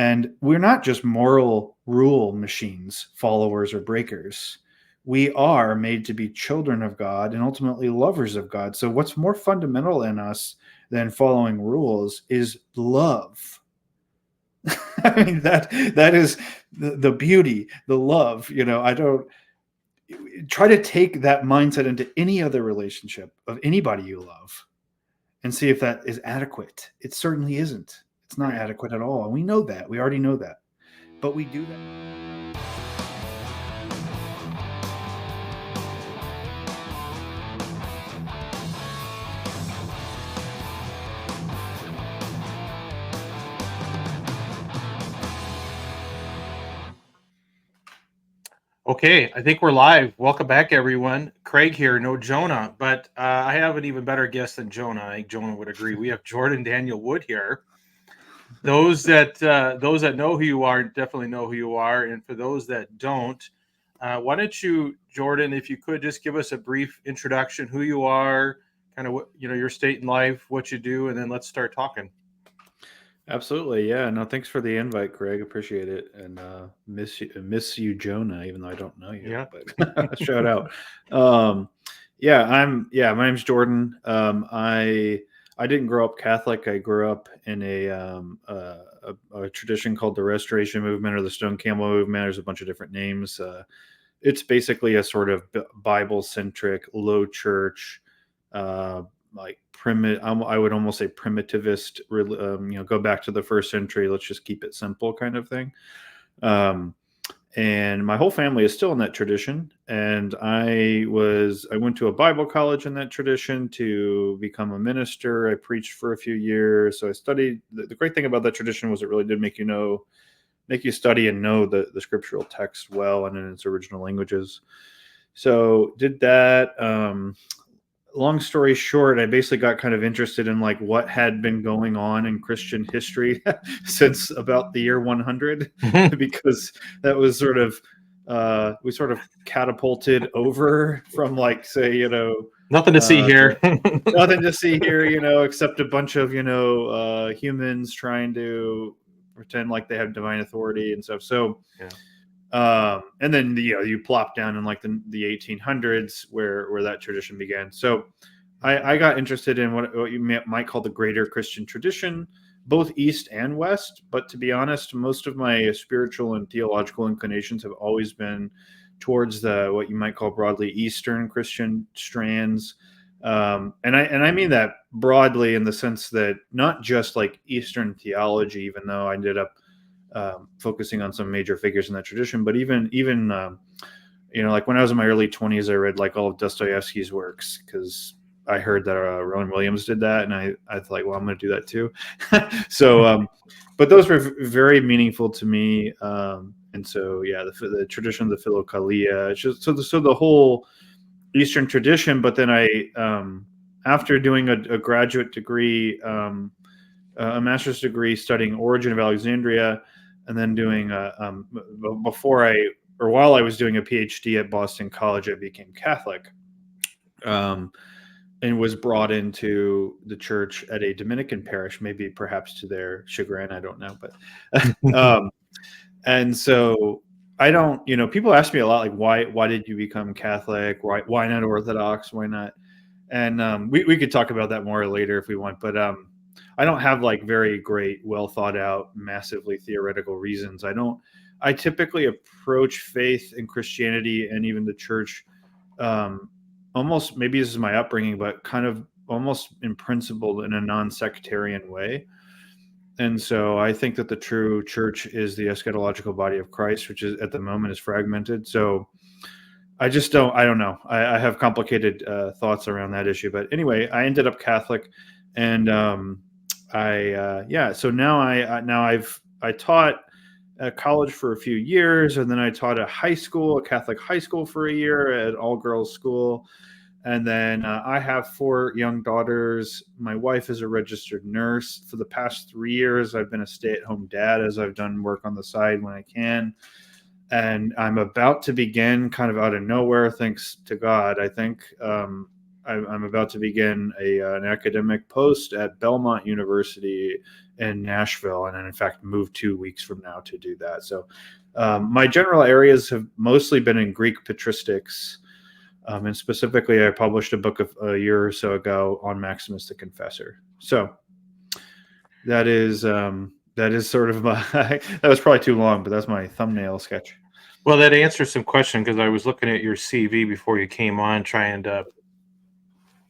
And we're not just moral rule machines, followers or breakers. We are made to be children of God and ultimately lovers of God. So what's more fundamental in us than following rules is love. I mean, that is the beauty, the love. I don't try to take that mindset into any other relationship of anybody you love and see if that is adequate. It certainly isn't. It's not adequate at all. And we know that. We already know that. But we do that. Okay, I think we're live. Welcome back, everyone. Craig here, no Jonah, but I have an even better guest than Jonah. I think Jonah would agree. We have Jordan Daniel Wood here. Those that know who you are definitely know who you are, and for those that don't, why don't you, Jordan, if you could just give us a brief introduction, who you are, kind of what your state in life, what you do, and then let's start talking. Absolutely, yeah. No, thanks for the invite, Craig. Appreciate it, and miss you, Jonah. Even though I don't know you, Yeah. but shout out. My name's Jordan. I didn't grow up Catholic. I grew up in a tradition called the Restoration Movement or the Stone Campbell Movement. There's a bunch of different names. It's basically a sort of Bible-centric, low church, like I would almost say primitivist. Go back to the first century. Let's just keep it simple, kind of thing. And my whole family is still in that tradition. And I went to a Bible college in that tradition to become a minister. I preached for a few years. So I studied. The great thing about that tradition was it really did make you study and know the scriptural text well and in its original languages. So did that. Long story short, I basically got kind of interested in like what had been going on in Christian history since about the year 100, because that was sort of we sort of catapulted over from like, say, nothing to see here. Nothing to see here, except a bunch of humans trying to pretend like they have divine authority and stuff. So and then you plop down in like the 1800s where that tradition began. So I got interested in what you might call the greater Christian tradition, both East and West. But to be honest, most of my spiritual and theological inclinations have always been towards what you might call broadly Eastern Christian strands. And I mean that broadly in the sense that not just like Eastern theology, even though I ended up focusing on some major figures in that tradition, but even like when I was in my early 20s, I read like all of Dostoevsky's works because I heard that Rowan Williams did that, and I thought, well, I'm going to do that too. So, but those were very meaningful to me, and so the tradition of the Philokalia, so the whole Eastern tradition. But then after doing a graduate degree, a master's degree studying Origin of Alexandria, and then doing while I was doing a PhD at Boston College, I became Catholic, and was brought into the church at a Dominican parish, maybe perhaps to their chagrin, I don't know, but and so I don't, people ask me a lot, like why did you become Catholic? Why not Orthodox? Why not? And we could talk about that more later if we want, but I don't have like very great, well thought out, massively theoretical reasons. I typically approach faith and Christianity and even the church, almost, maybe this is my upbringing, but kind of almost in principle in a non-sectarian way. And so I think that the true church is the eschatological body of Christ, which is at the moment is fragmented. So I don't know. I have complicated thoughts around that issue, but anyway, I ended up Catholic, and so now I taught at college for a few years, and then I taught a Catholic high school for a year at all girls school. And then I have 4 young daughters. My wife is a registered nurse. For the past 3 years, I've been a stay-at-home dad as I've done work on the side when I can. And I'm about to begin, kind of out of nowhere, thanks to God, I think, I'm about to begin an academic post at Belmont University in Nashville, and in fact moved 2 weeks from now to do that. So my general areas have mostly been in Greek patristics, and specifically I published a book a year or so ago on Maximus the Confessor. So that is sort of my that was probably too long, but that's my thumbnail sketch. Well, that answers some question, because I was looking at your CV before you came on, trying to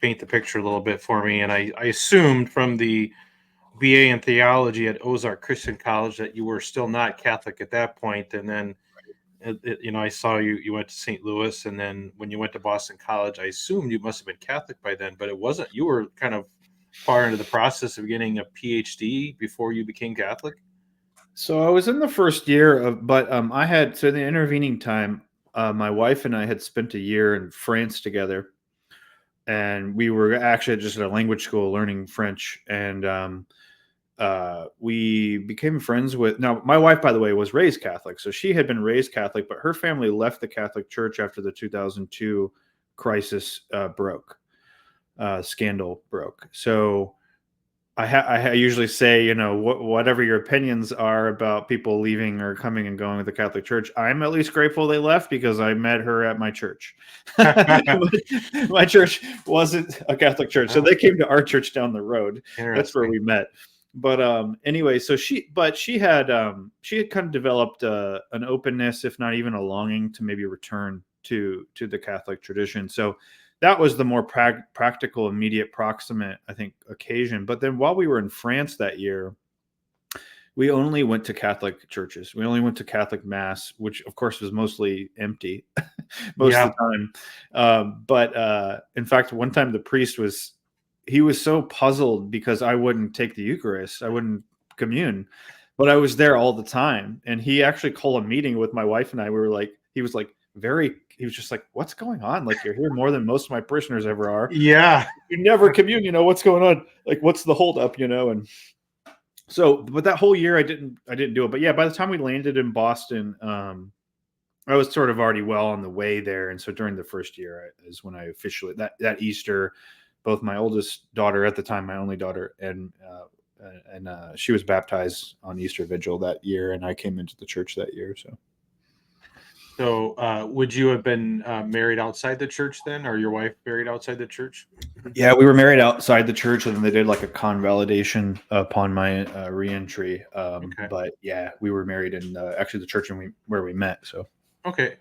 paint the picture a little bit for me, and I assumed from the BA in theology at Ozark Christian College that you were still not Catholic at that point, and then I saw you went to St. Louis, and then when you went to Boston College, I assumed you must have been Catholic by then, but it wasn't. You were kind of far into the process of getting a PhD before you became Catholic. So I was in the first year but I had, so in the intervening time, my wife and I had spent a year in France together, and we were actually just at a language school learning French, and we became friends with. Now, my wife, by the way, was raised Catholic, so she had been raised Catholic, but her family left the Catholic Church after the 2002 crisis scandal broke. So I usually say, whatever your opinions are about people leaving or coming and going with the Catholic Church, I'm at least grateful they left, because I met her at my church. My church wasn't a Catholic church, so they came to our church down the road. That's where we met. But anyway, so she had kind of developed an openness, if not even a longing, to maybe return to the Catholic tradition. So that was the more practical, immediate, proximate, I think, occasion. But then while we were in France that year, we only went to Catholic churches. We only went to Catholic Mass, which of course was mostly empty most of the time. But in fact, one time the priest was so puzzled because I wouldn't take the Eucharist. I wouldn't commune, but I was there all the time. And he actually called a meeting with my wife and I. He was just like, what's going on? Like, you're here more than most of my parishioners ever are. Yeah. You never commune, what's going on? Like, what's the holdup, And so, but that whole year I didn't do it. But yeah, by the time we landed in Boston, I was sort of already well on the way there. And so during the first year is when I officially, that Easter, both my oldest daughter at the time, my only daughter, and she was baptized on Easter Vigil that year, and I came into the church that year. So would you have been married outside the church then, or your wife married outside the church? Yeah, we were married outside the church, and then they did like a convalidation upon my reentry. Okay. But yeah, we were married in actually the church where we met. So okay.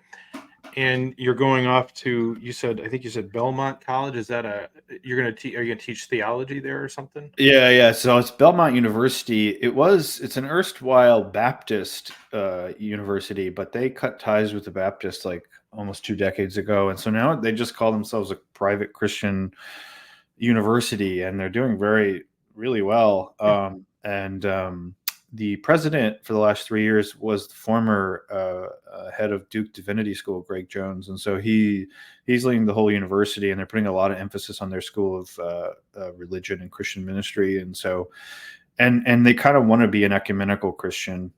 And you're going off to, I think you said Belmont College. Is that are you going to teach theology there or something? Yeah. So it's Belmont University. It's an erstwhile Baptist university, but they cut ties with the Baptists like almost 2 decades ago. And so now they just call themselves a private Christian university, and they're doing really well. The president for the last 3 years was the former head of Duke Divinity School, Greg Jones, and so he's leading the whole university, and they're putting a lot of emphasis on their school of religion and Christian ministry, and so and they kind of want to be an ecumenical Christian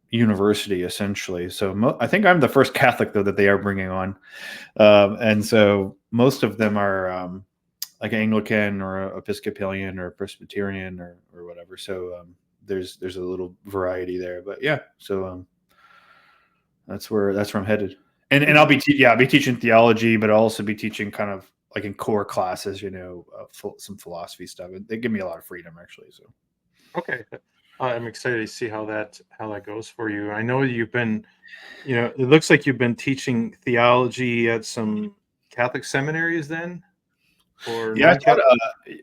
university essentially. So I think I'm the first Catholic though that they are bringing on, and so most of them are like Anglican or Episcopalian or Presbyterian or whatever. So there's a little variety there, but yeah. So that's where I'm headed, and I'll be teaching theology, but I'll also be teaching kind of like in core classes, some philosophy stuff. They give me a lot of freedom actually. So okay, I'm excited to see how that goes for you. I know you've been, it looks like you've been teaching theology at some Catholic seminaries then. Yeah,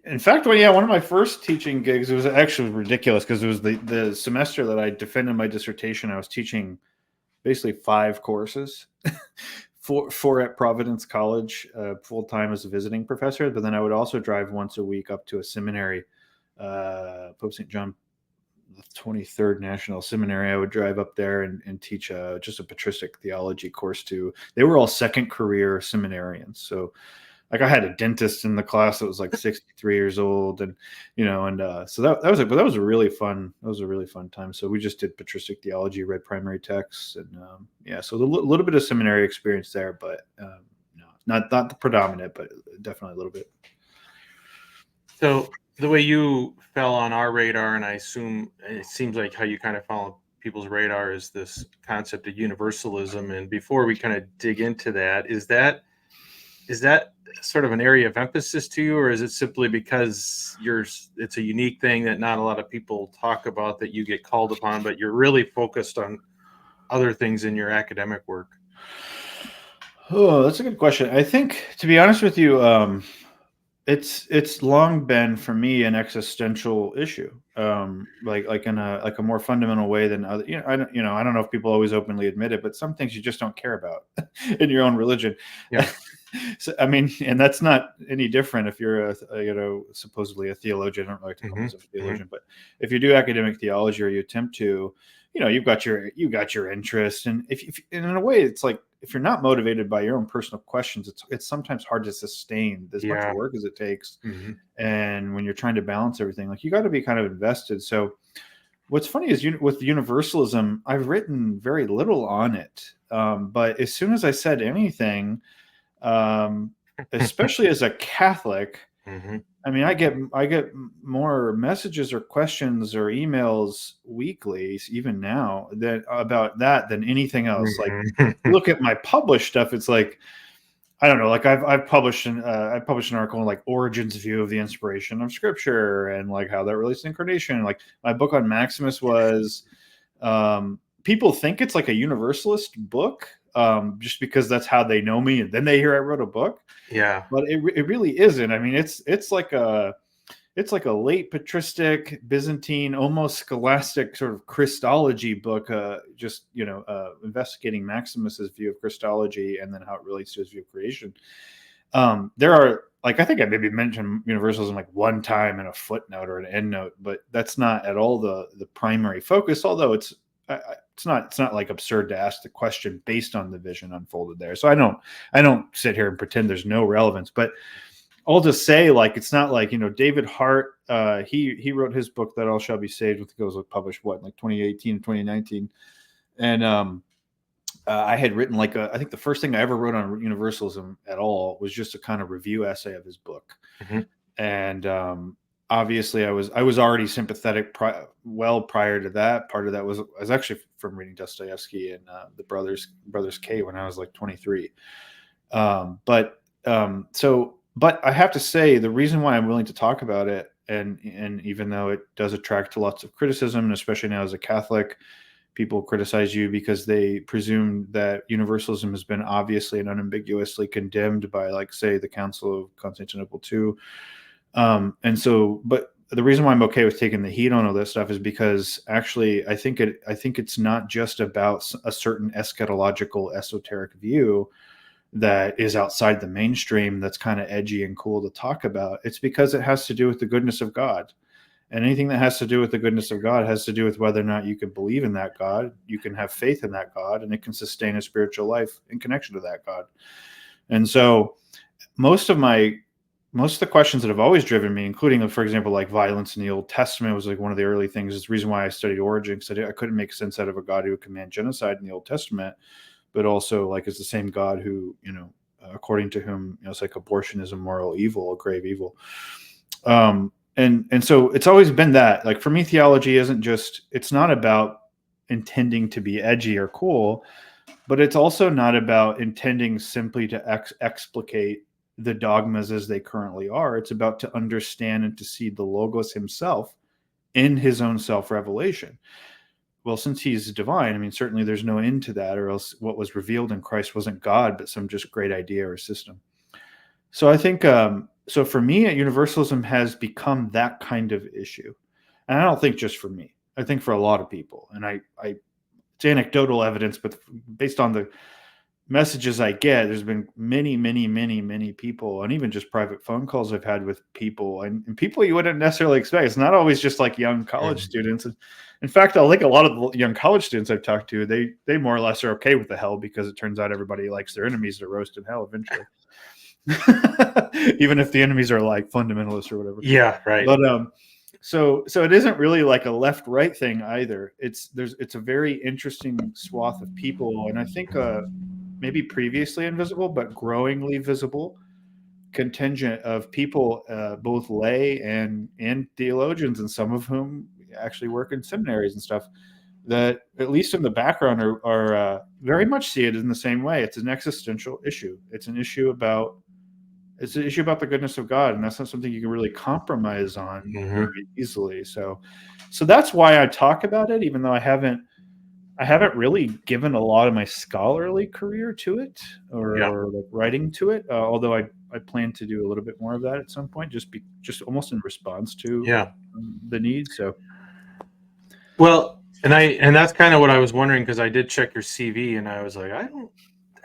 in fact, one of my first teaching gigs, it was actually ridiculous because it was the semester that I defended my dissertation. I was teaching basically 5 courses, four at Providence College, full time as a visiting professor. But then I would also drive once a week up to a seminary, Pope St. John the 23rd National Seminary. I would drive up there and teach just a patristic theology course to. They were all second career seminarians, so. Like I had a dentist in the class that was like 63 years old, and so that was a really fun time. So we just did patristic theology, read primary texts, and so a little bit of seminary experience there, but no, not the predominant, but definitely a little bit. So the way you fell on our radar, and I assume it seems like how you kind of follow people's radar, is this concept of universalism. And before we kind of dig into that, is that sort of an area of emphasis to you, or is it simply because it's a unique thing that not a lot of people talk about that you get called upon, but you're really focused on other things in your academic work? Oh, that's a good question. I think, to be honest with you, it's long been for me an existential issue, like in a more fundamental way than other. I don't know if people always openly admit it, but some things you just don't care about in your own religion. Yeah. So I mean, and that's not any different if you're supposedly a theologian. I don't like to call myself a theologian, but if you do academic theology or you attempt to, you've got your interest, and and in a way, it's like, if you're not motivated by your own personal questions, it's sometimes hard to sustain as much work as it takes. And when you're trying to balance everything, like, you got to be kind of invested. So what's funny is, with Universalism, I've written very little on it. But as soon as I said anything, especially as a Catholic, I mean, I get more messages or questions or emails weekly, even now, about that than anything else. Like, look at my published stuff. It's like, I don't know. Like, I've published an article on, like, Origen's view of the inspiration of Scripture, and like how that relates to incarnation. Like, my book on Maximus was, people think it's like a universalist book, just because that's how they know me, and then they hear I wrote a book. Yeah. But it really isn't. I mean, it's like a late patristic, Byzantine, almost scholastic sort of Christology book, just investigating Maximus's view of Christology and then how it relates to his view of creation. There are, like, I think I maybe mentioned universalism like one time in a footnote or an endnote, but that's not at all the primary focus. Although it's not like absurd to ask the question based on the vision unfolded there. So I don't sit here and pretend there's no relevance, but I'll just say, like, it's not like, David Hart, he wrote his book That All Shall Be Saved, which was published in like 2018, 2019. And I had written I think the first thing I ever wrote on universalism at all was just a kind of review essay of his book. And obviously I was already sympathetic well prior to that. Part of that was actually from reading Dostoevsky and the Brothers K when I was like 23. But I have to say, the reason why I'm willing to talk about it, and even though it does attract lots of criticism, and especially now as a Catholic, people criticize you because they presume that universalism has been obviously and unambiguously condemned by, like, say, the Council of Constantinople II. But the reason why I'm okay with taking the heat on all this stuff is because, actually, I think it's not just about a certain eschatological esoteric view that is outside the mainstream that's kind of edgy and cool to talk about. It's because it has to do with the goodness of God. And anything that has to do with the goodness of God has to do with whether or not you can believe in that God, you can have faith in that God, and it can sustain a spiritual life in connection to that God. And so most of the questions that have always driven me, including, for example, like violence in the Old Testament, was like one of the early things. It's the reason why I studied Origen, because I couldn't make sense out of a God who would command genocide in the Old Testament, but also, like, is the same God who, according to whom, it's like abortion is a moral evil, a grave evil. And so it's always been that, like, for me, theology it's not about intending to be edgy or cool, but it's also not about intending simply to explicate the dogmas as they currently are. It's about to understand and to see the Logos himself in his own self-revelation. Well, since he's divine, I mean, certainly there's no end to that, or else what was revealed in Christ wasn't God, but some just great idea or system. So I think, so for me, universalism has become that kind of issue. And I don't think just for me. I think for a lot of people. And it's anecdotal evidence, but based on the messages I get, there's been many, many, many, many people, and even just private phone calls I've had with people, and people you wouldn't necessarily expect. It's not always just like young college students. In fact, I think a lot of the young college students I've talked to, they more or less are okay with the hell, because it turns out everybody likes their enemies to roast in hell eventually. Even if the enemies are like fundamentalists or whatever. Yeah, right. But so it isn't really like a left-right thing either. It's a very interesting swath of people, and I think maybe previously invisible, but growingly visible contingent of people, both lay and theologians, and some of whom actually work in seminaries and stuff, that at least in the background are very much see it in the same way. It's an existential issue. It's an issue about the goodness of God, and that's not something you can really compromise on very easily. So that's why I talk about it, even though I haven't really given a lot of my scholarly career to it, or like writing to it. Although I plan to do a little bit more of that at some point, just almost in response to the need. So, well, and that's kind of what I was wondering, because I did check your CV and I was like, I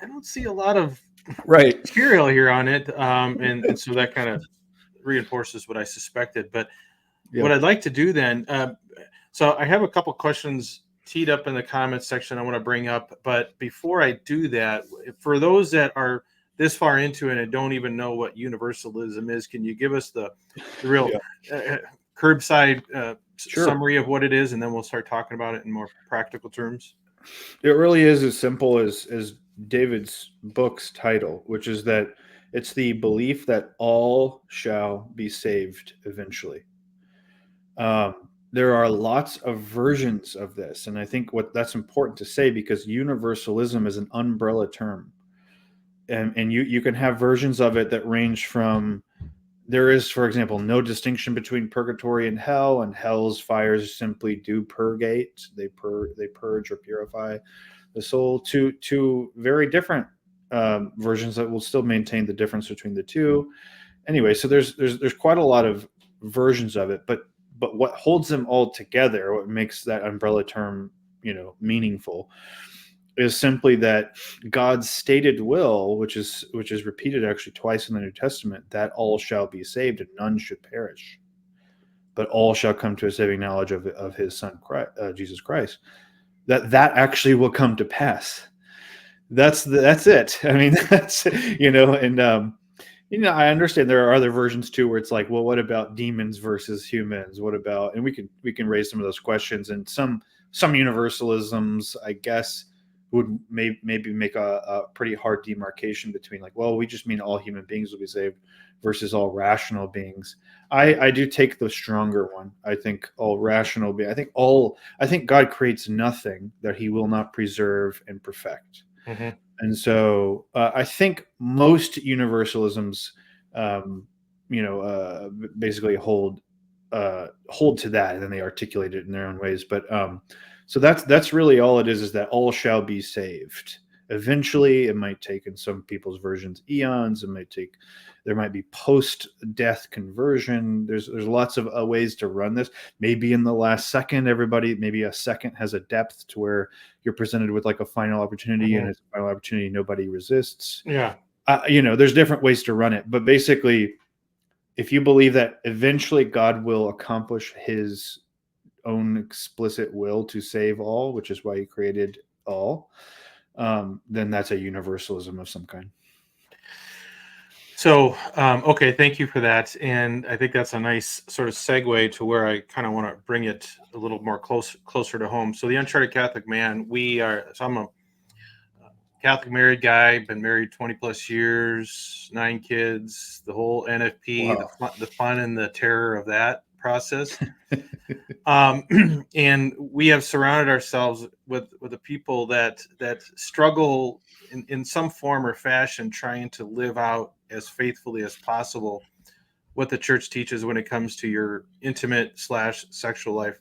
don't see a lot of material here on it, and so that kind of reinforces what I suspected. But what I'd like to do then, so I have a couple questions teed up in the comments section I want to bring up, but before I do that, for those that are this far into it and don't even know what universalism is, can you give us the real curbside summary of what it is, and then we'll start talking about it in more practical terms? It really is as simple as David's book's title, which is that it's the belief that all shall be saved eventually. There are lots of versions of this, and I think that's important to say, because universalism is an umbrella term, and you can have versions of it that range from, there is, for example, no distinction between purgatory and hell, and hell's fires simply do purgate, they purge or purify the soul, to very different versions that will still maintain the difference between the two. Anyway, so there's quite a lot of versions of it, but what holds them all together, what makes that umbrella term, meaningful, is simply that God's stated will, which is repeated actually twice in the New Testament, that all shall be saved and none should perish, but all shall come to a saving knowledge of His Son, Christ, Jesus Christ. That actually will come to pass. That's it. I mean, that's and. I understand there are other versions too, where it's like, well, what about demons versus humans? What about, and we can raise some of those questions. And some universalisms, I guess, would maybe make a pretty hard demarcation between, like, well, we just mean all human beings will be saved versus all rational beings. I do take the stronger one. I think all rational beings. I think God creates nothing that He will not preserve and perfect. Mm-hmm. And so I think most universalisms, basically hold to that, and then they articulate it in their own ways. But so that's really all it is that all shall be saved. Eventually, it might take, in some people's versions, eons. There might be post-death conversion. There's lots of ways to run this. Maybe in the last second, maybe a second has a depth to where you're presented with like a final opportunity, and it's a final opportunity nobody resists. Yeah. There's different ways to run it, but basically, if you believe that eventually God will accomplish His own explicit will to save all, which is why He created all, then that's a universalism of some kind. So, okay, thank you for that. And I think that's a nice sort of segue to where I kind of want to bring it a little more closer to home. So the Uncharted Catholic Man, I'm a Catholic married guy, been married 20 plus years, 9 kids, the whole NFP, wow. the fun and the terror of that process. And we have surrounded ourselves with the people that struggle in some form or fashion, trying to live out as faithfully as possible what the church teaches when it comes to your intimate / sexual life.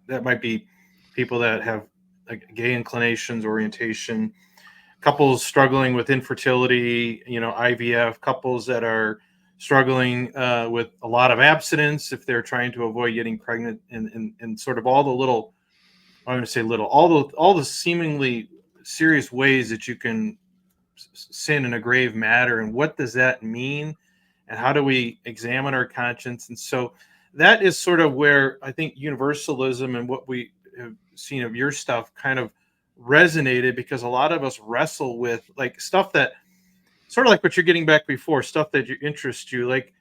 That might be people that have like gay inclinations, orientation, couples struggling with infertility, IVF, couples that are struggling with a lot of abstinence if they're trying to avoid getting pregnant, and sort of all the little, I'm going to say little, all the seemingly serious ways that you can sin in a grave matter, and what does that mean, and how do we examine our conscience? And so that is sort of where I think universalism and what we have seen of your stuff kind of resonated, because a lot of us wrestle with like stuff that sort of like what you're getting back before, stuff that interests you, like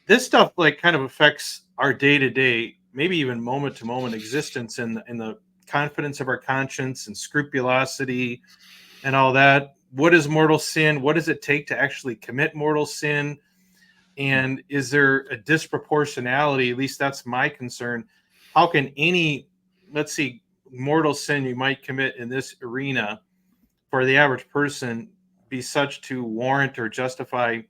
this stuff like kind of affects our day-to-day, maybe even moment-to-moment existence, in the confidence of our conscience and scrupulosity and all that. What is mortal sin? What does it take to actually commit mortal sin? And is there a disproportionality? At least that's my concern. How can any, let's see, mortal sin you might commit in this arena for the average person be such to warrant or justify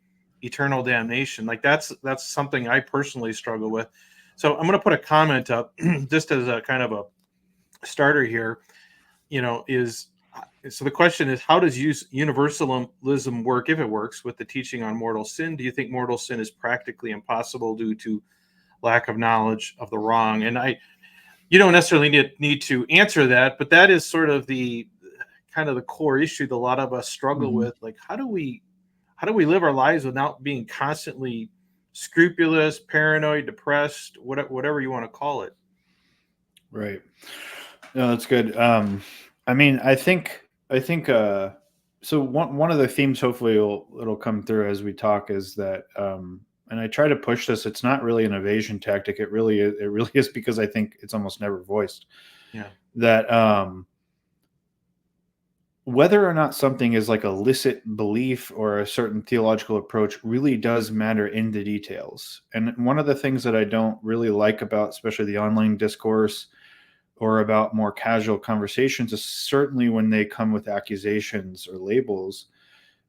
eternal damnation? Like that's something I personally struggle with. So I'm going to put a comment up just as a kind of a starter here. So the question is, how does universalism work, if it works, with the teaching on mortal sin? Do you think mortal sin is practically impossible due to lack of knowledge of the wrong? And you don't necessarily need to answer that, but that is sort of the kind of the core issue that a lot of us struggle with. Like, how do we live our lives without being constantly scrupulous, paranoid, depressed, whatever you want to call it? Right. No, that's good. I mean, I think so one of the themes, hopefully it'll come through as we talk, is that and I try to push this, it's not really an evasion tactic. It really is because I think it's almost never voiced. Yeah. That whether or not something is like a licit belief or a certain theological approach really does matter in the details. And one of the things that I don't really like about especially the online discourse or about more casual conversations is certainly when they come with accusations or labels,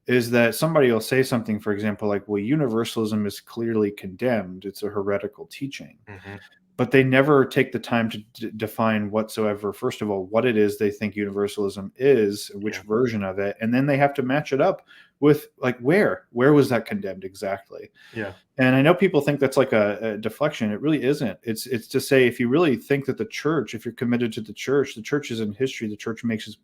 is that somebody will say something, for example, like, well, universalism is clearly condemned. It's a heretical teaching. Mm-hmm. But they never take the time to define whatsoever, first of all, what it is they think universalism is, which version of it. And then they have to match it up with, like, where was that condemned exactly? Yeah. And I know people think that's like a deflection. It really isn't. It's to say, if you really think that the church, if you're committed to the church is in history, the church makes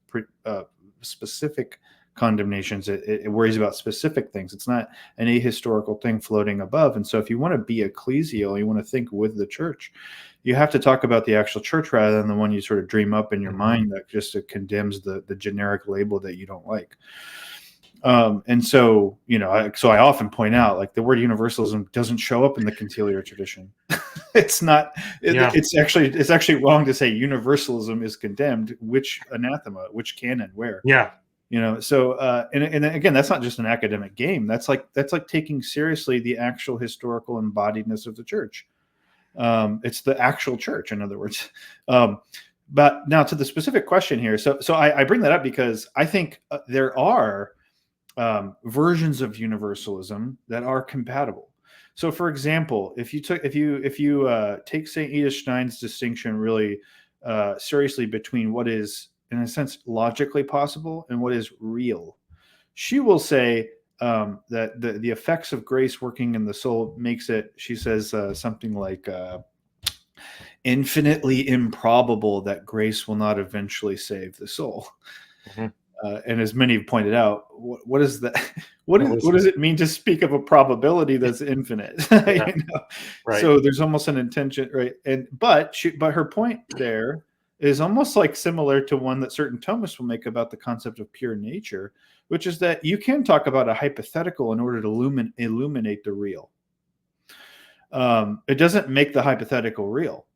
specific condemnations. It worries about specific things. It's not an ahistorical thing floating above. And so if you want to be ecclesial, you want to think with the church, you have to talk about the actual church rather than the one you sort of dream up in your mind that just condemns the generic label that you don't like. And so, I often point out, like, the word universalism doesn't show up in the conciliar tradition. It's not, it's actually wrong to say universalism is condemned. Which anathema, which canon, where? Yeah. So, and again, that's not just an academic game. That's like taking seriously the actual historical embodiedness of the church. It's the actual church, in other words. But now to the specific question here. So I bring that up because I think there are versions of universalism that are compatible. So, for example, if you take St. Edith Stein's distinction really seriously between what is, in a sense, logically possible and what is real, she will say that the effects of grace working in the soul makes it, she says something like infinitely improbable that grace will not eventually save the soul. Mm-hmm. And as many have pointed out, what is that? What does it mean to speak of a probability that's infinite? Right. So there's almost an intention, right? But her point there is almost like similar to one that certain Thomists will make about the concept of pure nature, which is that you can talk about a hypothetical in order to illuminate the real. It doesn't make the hypothetical real.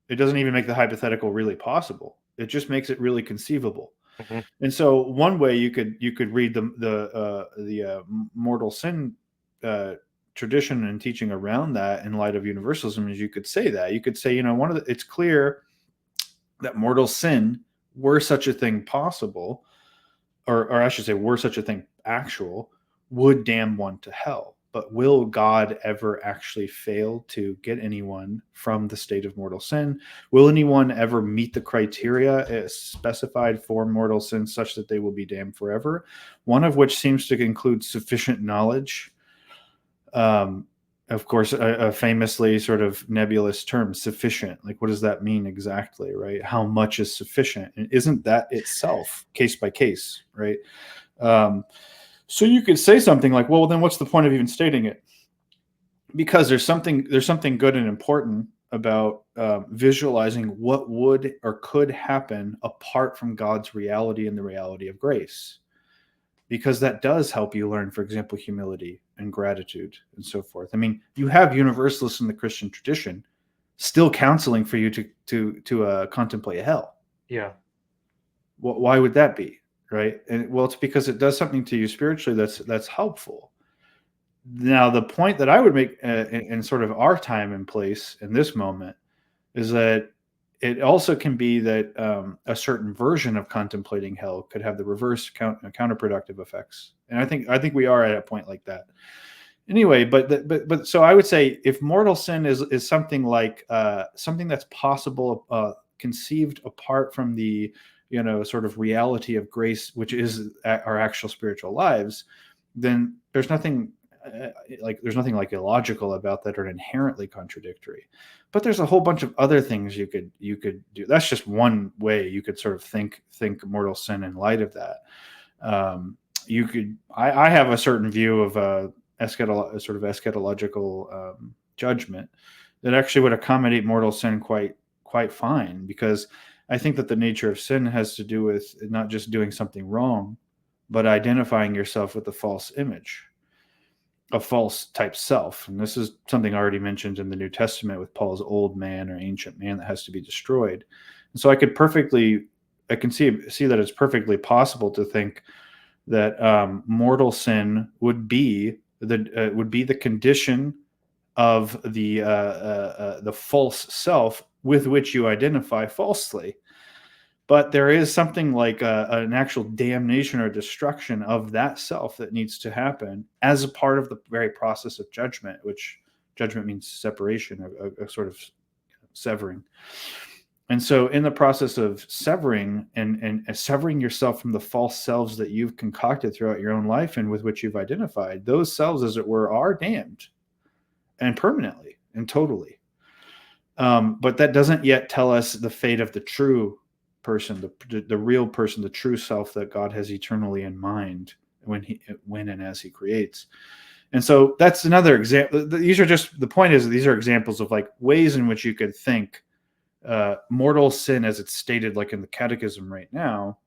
It doesn't even make the hypothetical really possible. It just makes it really conceivable. Mm-hmm. And so one way you could read the mortal sin tradition and teaching around that in light of universalism is you could say, it's clear that mortal sin, were such a thing possible, or I should say, were such a thing actual, would damn one to hell. But will God ever actually fail to get anyone from the state of mortal sin? Will anyone ever meet the criteria specified for mortal sin such that they will be damned forever? One of which seems to include sufficient knowledge. Of course, a famously sort of nebulous term, sufficient. Like, what does that mean exactly, right? How much is sufficient? And isn't that itself case by case, right? So you could say something like, well, then what's the point of even stating it? Because there's something good and important about visualizing what would or could happen apart from God's reality and the reality of grace. Because that does help you learn, for example, humility and gratitude and so forth. I mean, you have universalists in the Christian tradition still counseling for you to contemplate hell. Yeah. Why would that be? Right. And well, it's because it does something to you spiritually that's helpful. Now, the point that I would make in sort of our time and place in this moment is that it also can be that a certain version of contemplating hell could have the reverse counterproductive effects, and I think we are at a point like that. Anyway, but so I would say if mortal sin is something like something that's possible, conceived apart from the sort of reality of grace, which is our actual spiritual lives, then there's nothing like illogical about that or inherently contradictory. But there's a whole bunch of other things you could do. That's just one way you could sort of think mortal sin in light of that. You could. I have a certain view of sort of eschatological judgment that actually would accommodate mortal sin quite fine, because I think that the nature of sin has to do with not just doing something wrong, but identifying yourself with a false image, a false type self. And this is something already mentioned in the New Testament with Paul's old man or ancient man that has to be destroyed. And so I can see that it's perfectly possible to think that mortal sin would be the condition of the false self with which you identify falsely. But there is something like an actual damnation or destruction of that self that needs to happen as a part of the very process of judgment, which judgment means separation, a sort of severing. And so in the process of severing and severing yourself from the false selves that you've concocted throughout your own life and with which you've identified, those selves, as it were, are damned, and permanently and totally. But that doesn't yet tell us the fate of the true person, the real person, the true self that God has eternally in mind when and as he creates. And so that's another example. These are examples of like ways in which you could think mortal sin, as it's stated like in the catechism right now,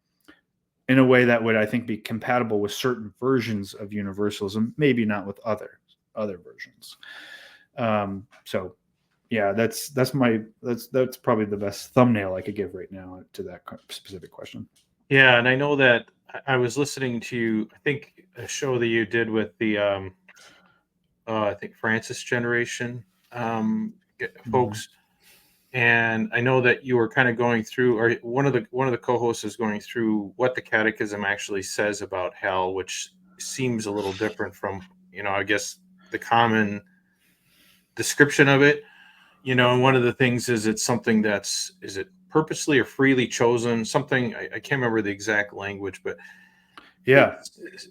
in a way that would, I think, be compatible with certain versions of universalism, maybe not with other versions. So yeah, that's probably the best thumbnail I could give right now to that specific question. Yeah, and I know that I was listening to, I think, a show that you did with the I think Francis generation folks, and I know that you were kind of going through, or one of the co-hosts is going through what the catechism actually says about hell, which seems a little different from, I guess, the common description of it. And one of the things is it's something is it purposely or freely chosen? Something, I can't remember the exact language, but yeah,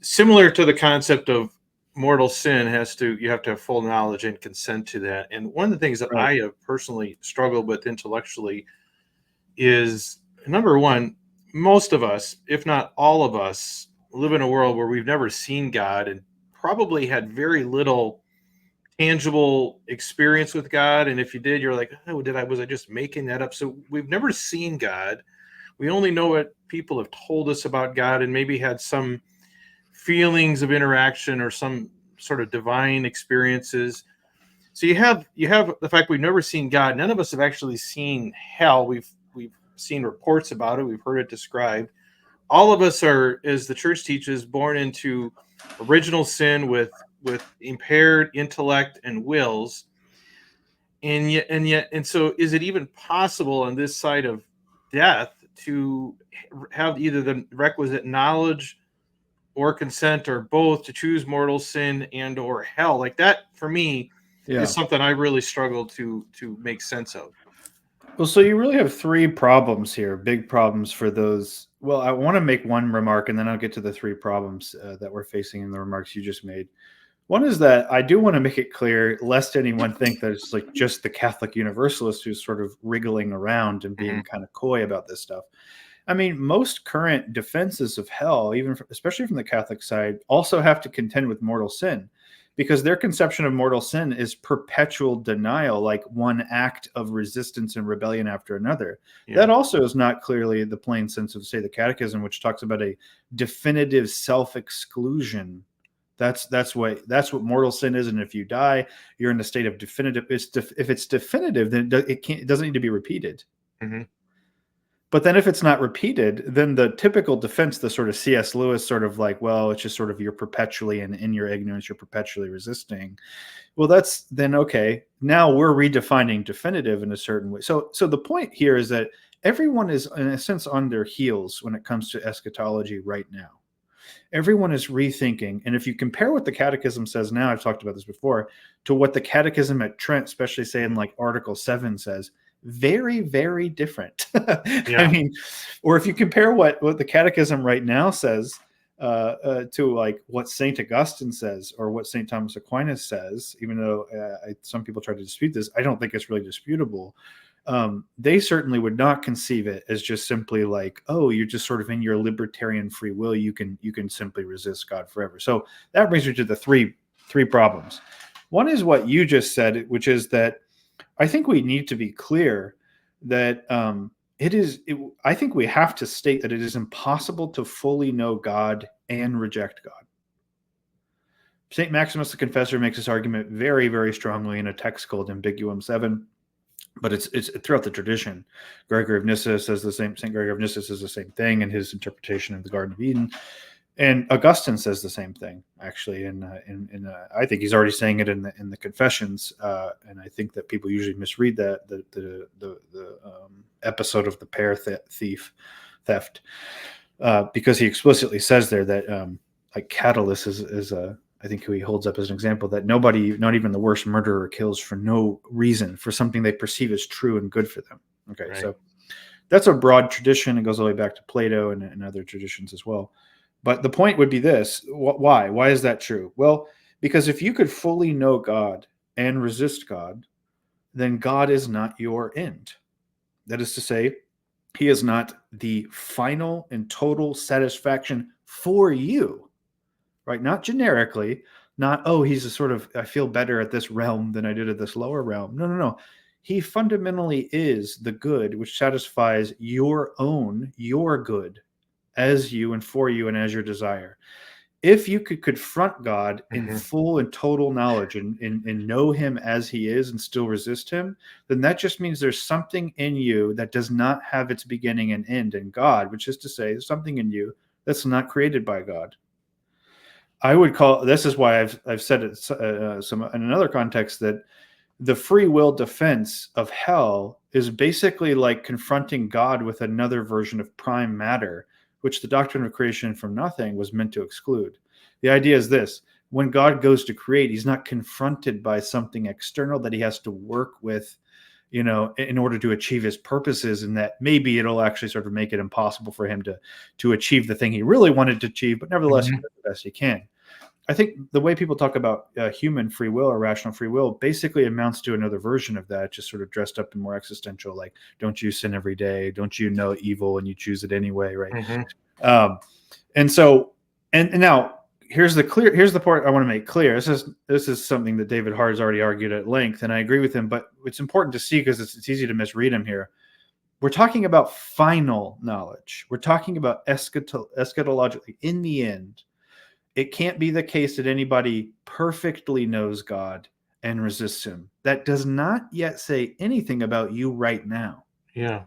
similar to the concept of mortal sin, you have to have full knowledge and consent to that. And one of the things that I have personally struggled with intellectually is, number one, most of us, if not all of us, live in a world where we've never seen God and probably had very little tangible experience with God. And if you did, you're like, oh, was I just making that up? So we've never seen God. We only know what people have told us about God and maybe had some feelings of interaction or some sort of divine experiences. So you have the fact we've never seen God. None of us have actually seen hell. We've seen reports about it. We've heard it described. All of us are, as the church teaches, born into original sin with impaired intellect and wills. And so is it even possible on this side of death to have either the requisite knowledge or consent or both to choose mortal sin and or hell? Like that, for me, is something I really struggle to make sense of. Well, so you really have three problems here, big problems for those. Well, I want to make one remark, and then I'll get to the three problems that we're facing in the remarks you just made. One is that I do want to make it clear, lest anyone think that it's like just the Catholic Universalist who's sort of wriggling around and being kind of coy about this stuff. I mean, most current defenses of hell, especially from the Catholic side, also have to contend with mortal sin, because their conception of mortal sin is perpetual denial, like one act of resistance and rebellion after another. Yeah. That also is not clearly the plain sense of, say, the Catechism, which talks about a definitive self-exclusion. That's what mortal sin is, and if you die, you're in a state of definitive. If it's definitive, then it doesn't need to be repeated. Mm-hmm. But then if it's not repeated, then the typical defense, the sort of C.S. Lewis sort of like, well, it's just sort of you're perpetually in your ignorance, you're perpetually resisting. Well, that's then okay. Now we're redefining definitive in a certain way. So the point here is that everyone is in a sense on their heels when it comes to eschatology right now. Everyone is rethinking. And if you compare what the Catechism says now, I've talked about this before, to what the Catechism at Trent, especially say in like Article 7 says, very, very different. Yeah. I mean, or if you compare what the Catechism right now says to like what St. Augustine says or what St. Thomas Aquinas says, even though some people try to dispute this, I don't think it's really disputable. They certainly would not conceive it as just simply like, oh, you're just sort of in your libertarian free will. You can simply resist God forever. So that brings me to the three problems. One is what you just said, which is that I think we need to be clear that I think we have to state that it is impossible to fully know God and reject God. St. Maximus the Confessor makes this argument very, very strongly in a text called Ambiguum 7. But it's throughout the tradition. Gregory of Nyssa says the same. St. Gregory of Nyssa says the same thing in his interpretation of the Garden of Eden, and Augustine says the same thing actually. I think he's already saying it in the Confessions, and I think that people usually misread that the episode of the pear theft because he explicitly says there that like Catullus is a I think who he holds up as an example that nobody, not even the worst murderer, kills for no reason, for something they perceive as true and good for them. Okay, right. So that's a broad tradition. It goes all the way back to Plato and other traditions as well. But the point would be this. Why? Why is that true? Well, because if you could fully know God and resist God, then God is not your end. That is to say, he is not the final and total satisfaction for you. Right? Not generically, not, oh, he's a sort of, I feel better at this realm than I did at this lower realm. No. He fundamentally is the good which satisfies your good as you and for you and as your desire. If you could confront God in full and total knowledge and know him as he is and still resist him, then that just means there's something in you that does not have its beginning and end in God, which is to say there's something in you that's not created by God. I would call, this is why I've said it in another context, that the free will defense of hell is basically like confronting God with another version of prime matter, which the doctrine of creation from nothing was meant to exclude. The idea is this: when God goes to create, he's not confronted by something external that he has to work with, in order to achieve his purposes, and that maybe it'll actually sort of make it impossible for him to achieve the thing he really wanted to achieve, but nevertheless, he does the best he can. I think the way people talk about human free will or rational free will basically amounts to another version of that, just sort of dressed up in more existential, like, don't you sin every day? Don't you know evil and you choose it anyway, right? And so, and now here's the part I want to make clear. This is something that David Hart has already argued at length, and I agree with him, but it's important to see because it's easy to misread him here. We're talking about final knowledge. We're talking about eschatologically. In the end, it can't be the case that anybody perfectly knows God and resists him. That does not yet say anything about you right now. Yeah.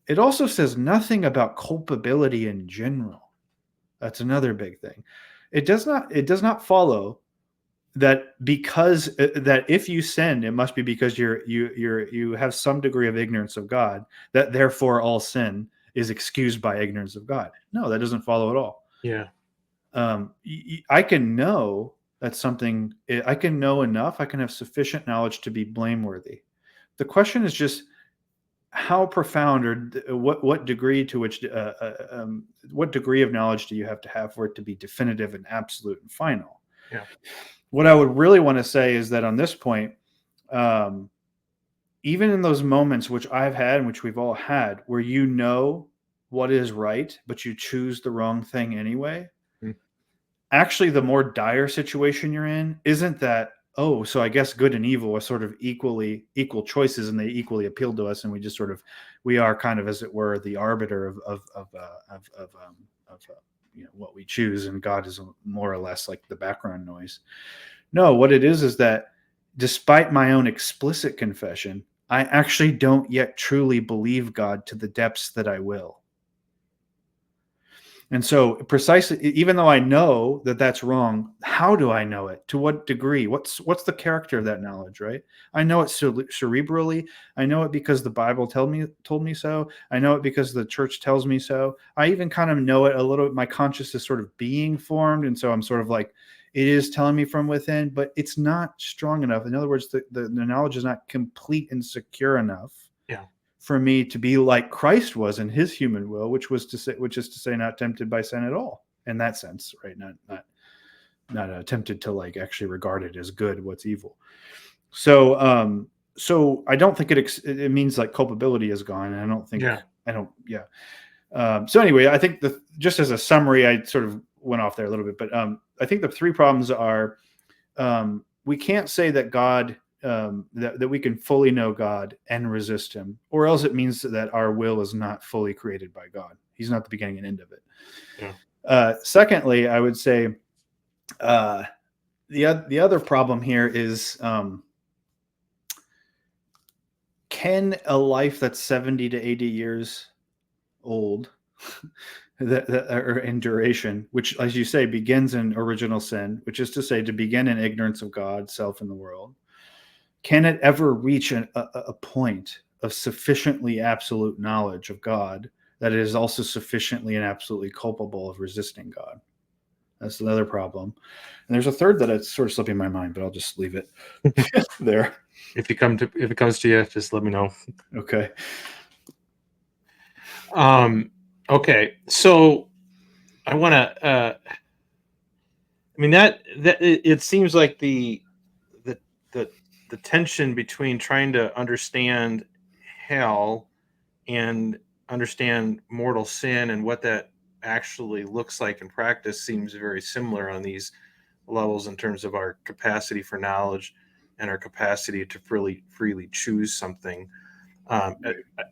It also says nothing about culpability in general. That's another big thing. It does not follow that because that if you sin, it must be because you have some degree of ignorance of God, that therefore all sin is excused by ignorance of God. No, that doesn't follow at all. Yeah. I can know that something, I can know enough, I can have sufficient knowledge to be blameworthy. The question is just how profound or what degree to which, what degree of knowledge do you have to have for it to be definitive and absolute and final? Yeah. What I would really want to say is that on this point, even in those moments which I've had and which we've all had, where you know what is right, but you choose the wrong thing anyway, actually the more dire situation you're in isn't that, oh, so I guess good and evil are sort of equal choices and they equally appeal to us, and we are kind of, as it were, the arbiter of what we choose, and God is more or less like the background noise. No, what it is that despite my own explicit confession, I actually don't yet truly believe God to the depths that I will. And so precisely, even though I know that that's wrong, how do I know it? To what degree? What's the character of that knowledge, right? I know it cerebrally. I know it because the Bible told me so. I know it because the church tells me so. I even kind of know it a little. My conscious is sort of being formed, and so I'm sort of like, it is telling me from within, but it's not strong enough. In other words, the knowledge is not complete and secure enough. Yeah. For me to be like Christ was in his human will, which is to say, not tempted by sin at all, in that sense, right? Not tempted to like actually regard it as good, what's evil. So, so I don't think it means like culpability is gone, and I don't think So anyway, I think just as a summary, I sort of went off there a little bit, but I think the three problems are we can't say that God. That we can fully know God and resist him, or else it means that our will is not fully created by God. He's not the beginning and end of it. Yeah. Secondly, I would say the other problem here is can a life that's 70 to 80 years old or in duration, which, as you say, begins in original sin, which is to say, to begin in ignorance of God, self, and the world, can it ever reach a point of sufficiently absolute knowledge of God that it is also sufficiently and absolutely culpable of resisting God? That's another problem. And there's a third that it's sort of slipping my mind, but I'll just leave it there. If it comes to you, just let me know. Okay. Okay. So I want to. I mean that it seems like the tension between trying to understand hell and understand mortal sin and what that actually looks like in practice seems very similar on these levels in terms of our capacity for knowledge and our capacity to freely choose something. I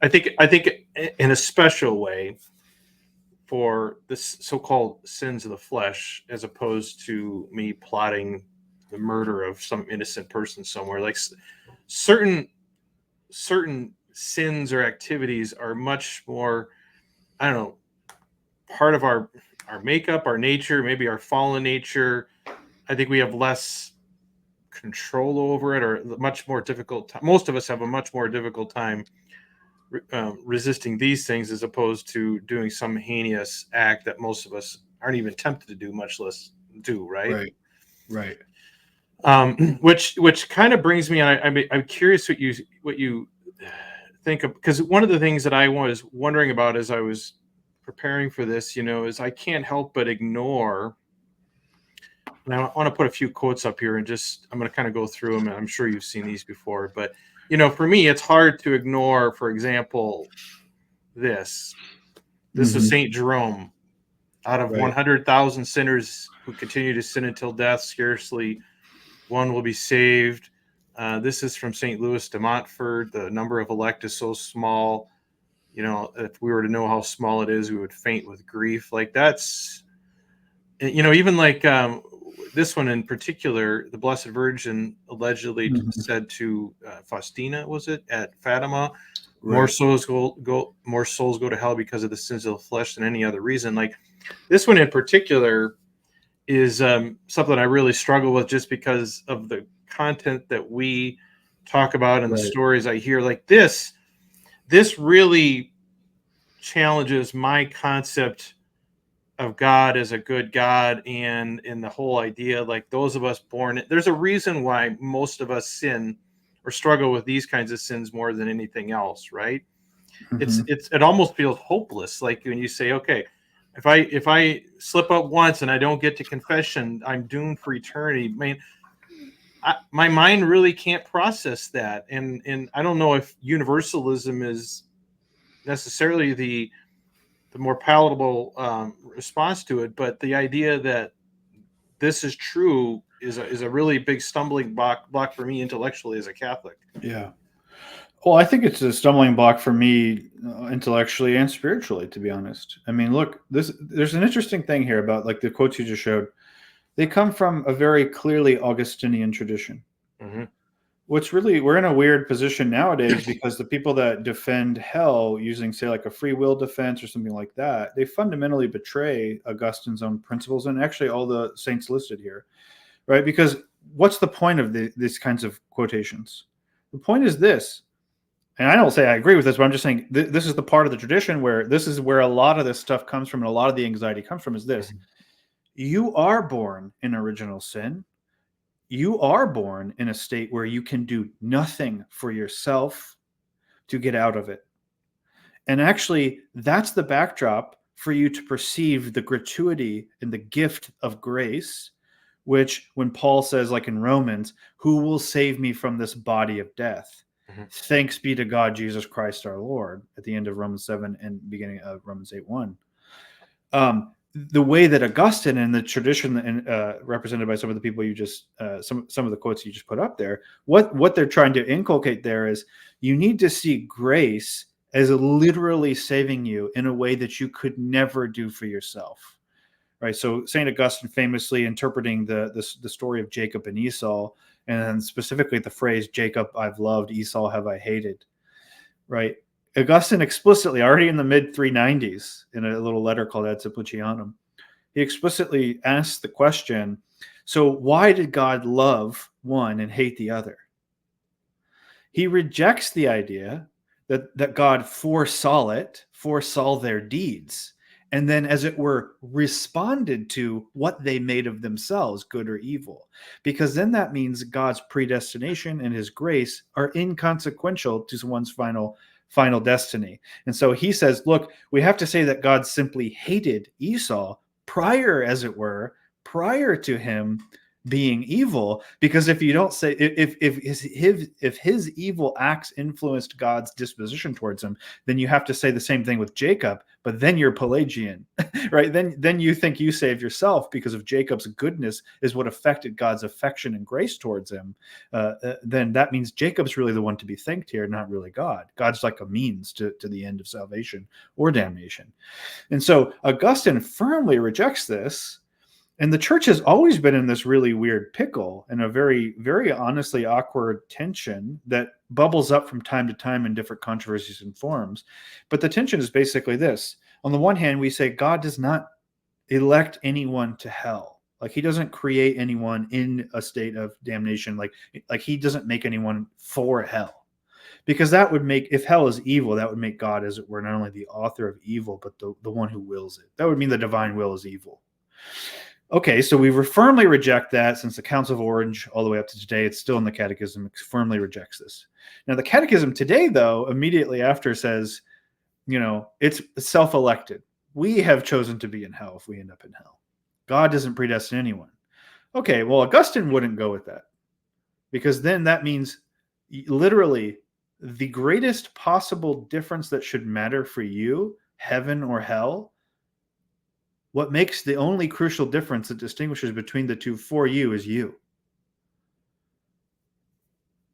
think in a special way for this so-called sins of the flesh, as opposed to me plotting the murder of some innocent person somewhere. Like certain sins or activities are much more, I don't know, part of our makeup, our nature, maybe our fallen nature. I think we have less control over it, or much more difficult. Most of us have a much more difficult time resisting these things, as opposed to doing some heinous act that most of us aren't even tempted to do, much less do. Right. Which kind of brings me on. I'm curious what you think of, because one of the things that I was wondering about as I was preparing for this, is I can't help but ignore. And I want to put a few quotes up here, and I'm going to kind of go through them. And I'm sure you've seen these before, but for me, it's hard to ignore, for example, this is St. Jerome. Out of 100,000 sinners who continue to sin until death, scarcely one will be saved. This is from St. Louis de Montfort. The number of elect is so small. If we were to know how small it is, we would faint with grief. Like that's, even like this one in particular, the Blessed Virgin allegedly said to Faustina, was it, at Fatima, more souls go to hell because of the sins of the flesh than any other reason. Like this one in particular is something I really struggle with, just because of the content that we talk about and the stories I hear. Like this really challenges my concept of God as a good God, and in the whole idea, like those of us born, there's a reason why most of us sin or struggle with these kinds of sins more than anything else, right? It almost feels hopeless, like when you say, okay, if I slip up once and I don't get to confession, I'm doomed for eternity. I mean, my mind really can't process that, and I don't know if universalism is necessarily the more palatable response to it, but the idea that this is true is a really big stumbling block for me intellectually as a Catholic. Yeah. Well, I think it's a stumbling block for me intellectually and spiritually, to be honest. I mean, look, there's an interesting thing here about like the quotes you just showed. They come from a very clearly Augustinian tradition. we're in a weird position nowadays because the people that defend hell using, say, like a free will defense or something like that, they fundamentally betray Augustine's own principles and actually all the saints listed here, right? Because what's the point of these kinds of quotations? The point is this, and I don't say I agree with this, but I'm just saying this is the part of the tradition where this is where a lot of this stuff comes from and a lot of the anxiety comes from, is this. You are born in original sin. You are born in a state where you can do nothing for yourself to get out of it. And actually, that's the backdrop for you to perceive the gratuity and the gift of grace, which when Paul says, like in Romans, who will save me from this body of death? Thanks be to God, Jesus Christ, our Lord, at the end of Romans 7 and beginning of Romans 8:1. The way that Augustine and the tradition represented by some of the people you just some of the quotes you just put up there, what they're trying to inculcate there is you need to see grace as literally saving you in a way that you could never do for yourself, right? So Saint Augustine famously interpreting the story of Jacob and Esau, and specifically the phrase "Jacob I've loved, Esau have I hated," right? Augustine explicitly, already in the mid-390s, in a little letter called Ad Simplicianum, he explicitly asks the question, so why did God love one and hate the other? He rejects the idea that God foresaw their deeds, and then, as it were, responded to what they made of themselves, good or evil. Because then that means God's predestination and his grace are inconsequential to one's final destiny. And so he says, look, we have to say that God simply hated Esau prior to him being evil, because if you don't say if his evil acts influenced God's disposition towards him, then you have to say the same thing with Jacob, but then you're Pelagian, right? Then you think you saved yourself because of Jacob's goodness is what affected God's affection and grace towards him. Then that means Jacob's really the one to be thanked here, not really God. God's like a means to the end of salvation or damnation. And so Augustine firmly rejects this. And the church has always been in this really weird pickle and a very, very honestly awkward tension that bubbles up from time to time in different controversies and forms. But the tension is basically this. On the one hand, we say God does not elect anyone to hell. Like he doesn't create anyone in a state of damnation. Like he doesn't make anyone for hell. Because that would make, if hell is evil, that would make God, as it were, not only the author of evil, but the one who wills it. That would mean the divine will is evil. Okay, so we firmly reject that since the Council of Orange all the way up to today. It's still in the Catechism. It firmly rejects this. Now, the Catechism today, though, immediately after says, it's self-elected. We have chosen to be in hell if we end up in hell. God doesn't predestine anyone. Okay, well, Augustine wouldn't go with that, because then that means literally the greatest possible difference that should matter for you, heaven or hell, what makes the only crucial difference that distinguishes between the two for you is you.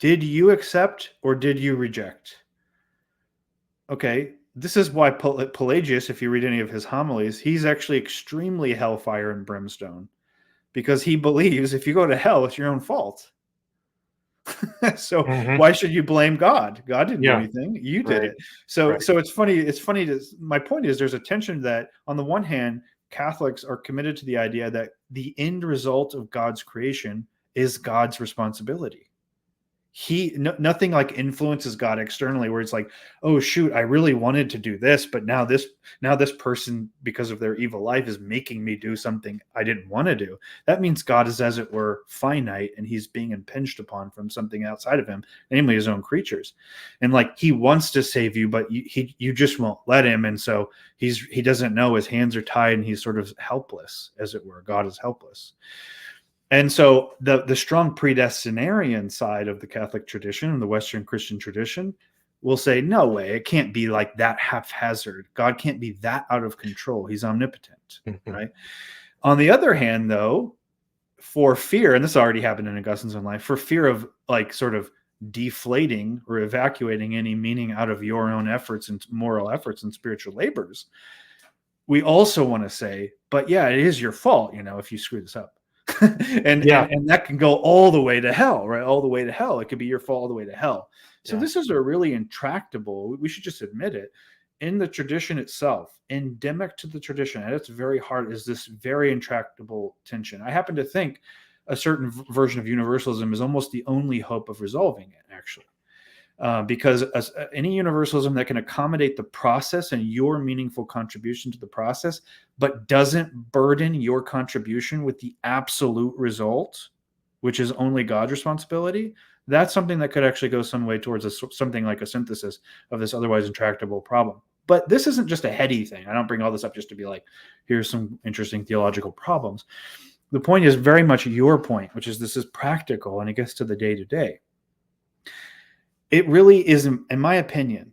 Did you accept or did you reject? Okay, this is why Pelagius, if you read any of his homilies, he's actually extremely hellfire and brimstone, because he believes if you go to hell, it's your own fault. So why should you blame God? God didn't do anything. You did it. So it's funny. My point is there's a tension that on the one hand, Catholics are committed to the idea that the end result of God's creation is God's responsibility. Nothing like influences God externally where it's like, oh shoot, I really wanted to do this, but now this person, because of their evil life, is making me do something I didn't want to do. That means God is, as it were, finite, and he's being impinged upon from something outside of him, namely his own creatures. And like he wants to save you, but you just won't let him. And so he doesn't know, his hands are tied and he's sort of helpless, as it were. God is helpless. And so the strong predestinarian side of the Catholic tradition and the Western Christian tradition will say, no way, it can't be like that haphazard. God can't be that out of control. He's omnipotent, right? On the other hand, though, for fear, and this already happened in Augustine's own life, for fear of like sort of deflating or evacuating any meaning out of your own efforts and moral efforts and spiritual labors, we also want to say, but yeah, it is your fault, if you screw this up. and that can go all the way to hell, right? All the way to hell. It could be your fall all the way to hell. So this is a really intractable, we should just admit it, in the tradition itself, endemic to the tradition, at its very heart is this very intractable tension. I happen to think a certain version of universalism is almost the only hope of resolving it, actually. Because any universalism that can accommodate the process and your meaningful contribution to the process, but doesn't burden your contribution with the absolute result, which is only God's responsibility, that's something that could actually go some way towards something like a synthesis of this otherwise intractable problem. But this isn't just a heady thing. I don't bring all this up just to be like, here's some interesting theological problems. The point is very much your point, which is this is practical and it gets to the day-to-day. It really is, in my opinion,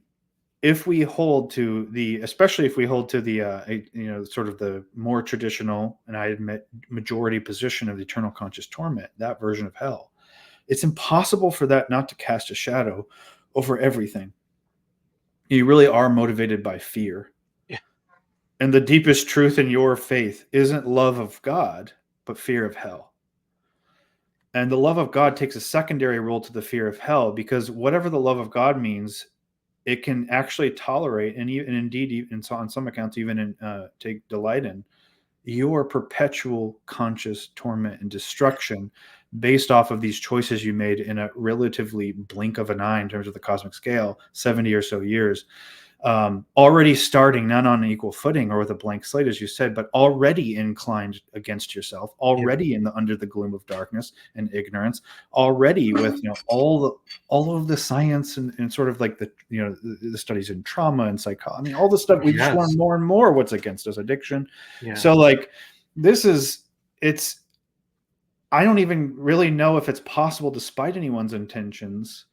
if we hold to especially if we hold to the, sort of the more traditional, and I admit majority position of the eternal conscious torment, that version of hell, it's impossible for that not to cast a shadow over everything. You really are motivated by fear. Yeah. And the deepest truth in your faith isn't love of God, but fear of hell. And the love of God takes a secondary role to the fear of hell, because whatever the love of God means, it can actually tolerate and indeed, even on some accounts, even take delight in your perpetual conscious torment and destruction based off of these choices you made in a relatively blink of an eye in terms of the cosmic scale, 70 or so years. Already starting not on an equal footing or with a blank slate, as you said, but already inclined against yourself, already under the gloom of darkness and ignorance, already with all of the science and sort of like the studies in trauma and psychology. I mean, all the stuff we just learn more and more what's against us, addiction. Yeah. So like I don't even really know if it's possible, despite anyone's intentions,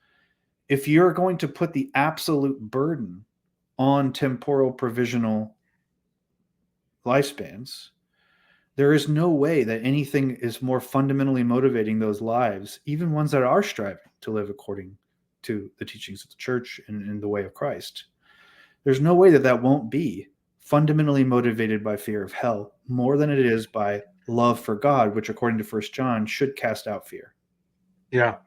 if you're going to put the absolute burden on temporal provisional lifespans, there is no way that anything is more fundamentally motivating those lives, even ones that are striving to live according to the teachings of the church and in the way of Christ. There's no way that won't be fundamentally motivated by fear of hell more than it is by love for God, which according to 1 John should cast out fear. Yeah.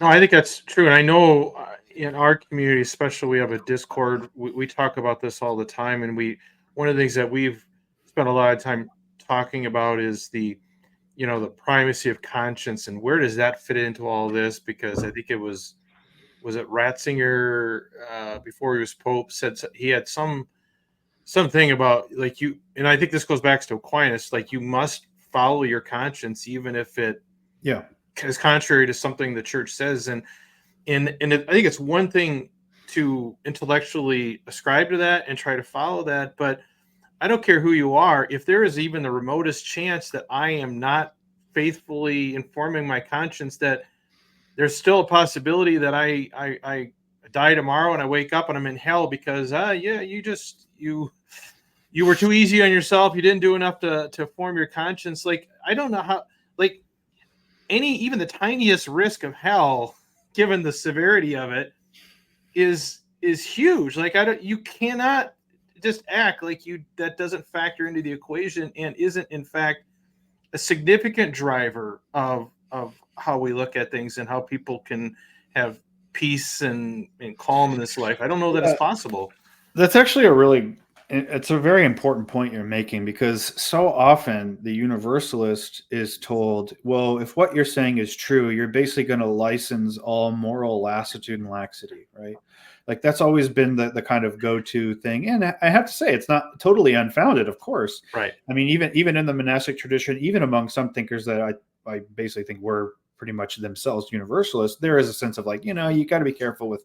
No, I think that's true. And I know in our community, especially, we have a Discord. We talk about this all the time. And one of the things that we've spent a lot of time talking about is the primacy of conscience and where does that fit into all this? Because I think it was it Ratzinger, before he was Pope, said he had something about like you, and I think this goes back to Aquinas, like you must follow your conscience even if it is contrary to something the church says. And I think it's one thing to intellectually ascribe to that and try to follow that, but I don't care who you are. If there is even the remotest chance that I am not faithfully informing my conscience, that there's still a possibility that I die tomorrow and I wake up and I'm in hell because you were too easy on yourself. You didn't do enough to form your conscience. Like, I don't know how, like, even the tiniest risk of hell, given the severity of it, is huge. Like, you cannot just act like that doesn't factor into the equation and isn't in fact a significant driver of how we look at things and how people can have peace and calm in this life. I don't know that it's possible. That's actually it's a very important point you're making, because so often the universalist is told, well, if what you're saying is true, you're basically going to license all moral lassitude and laxity, right? Like that's always been the kind of go-to thing. And I have to say, it's not totally unfounded, of course. Right. I mean, even in the monastic tradition, even among some thinkers that I basically think were pretty much themselves universalists, there is a sense of like, you got to be careful with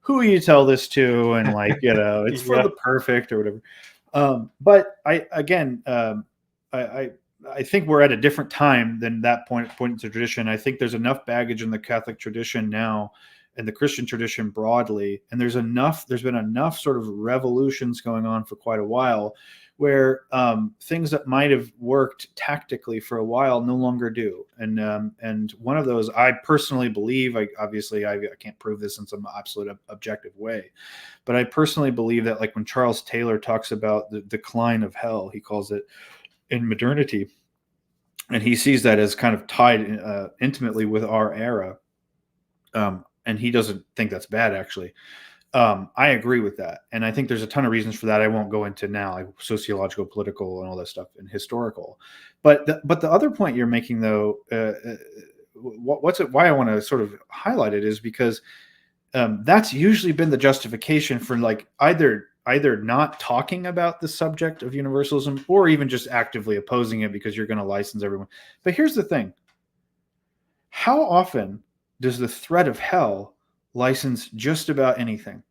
who you tell this to, and like, it's for the perfect or whatever. But I think we're at a different time than that point in the tradition. I think there's enough baggage in the Catholic tradition now and the Christian tradition broadly, and there's been enough sort of revolutions going on for quite a while where things that might have worked tactically for a while no longer do. And one of those, I personally believe, I can't prove this in some absolute objective way, but I personally believe that, like when Charles Taylor talks about the decline of hell, he calls it, in modernity, and he sees that as kind of tied intimately with our era. And he doesn't think that's bad, actually. I agree with that, and I think there's a ton of reasons for that. I won't go into now, like sociological, political, and all that stuff, and historical. But the other point you're making, though, why I want to sort of highlight it is because that's usually been the justification for like either not talking about the subject of universalism or even just actively opposing it because you're going to license everyone. But here's the thing: how often does the threat of hell license just about anything?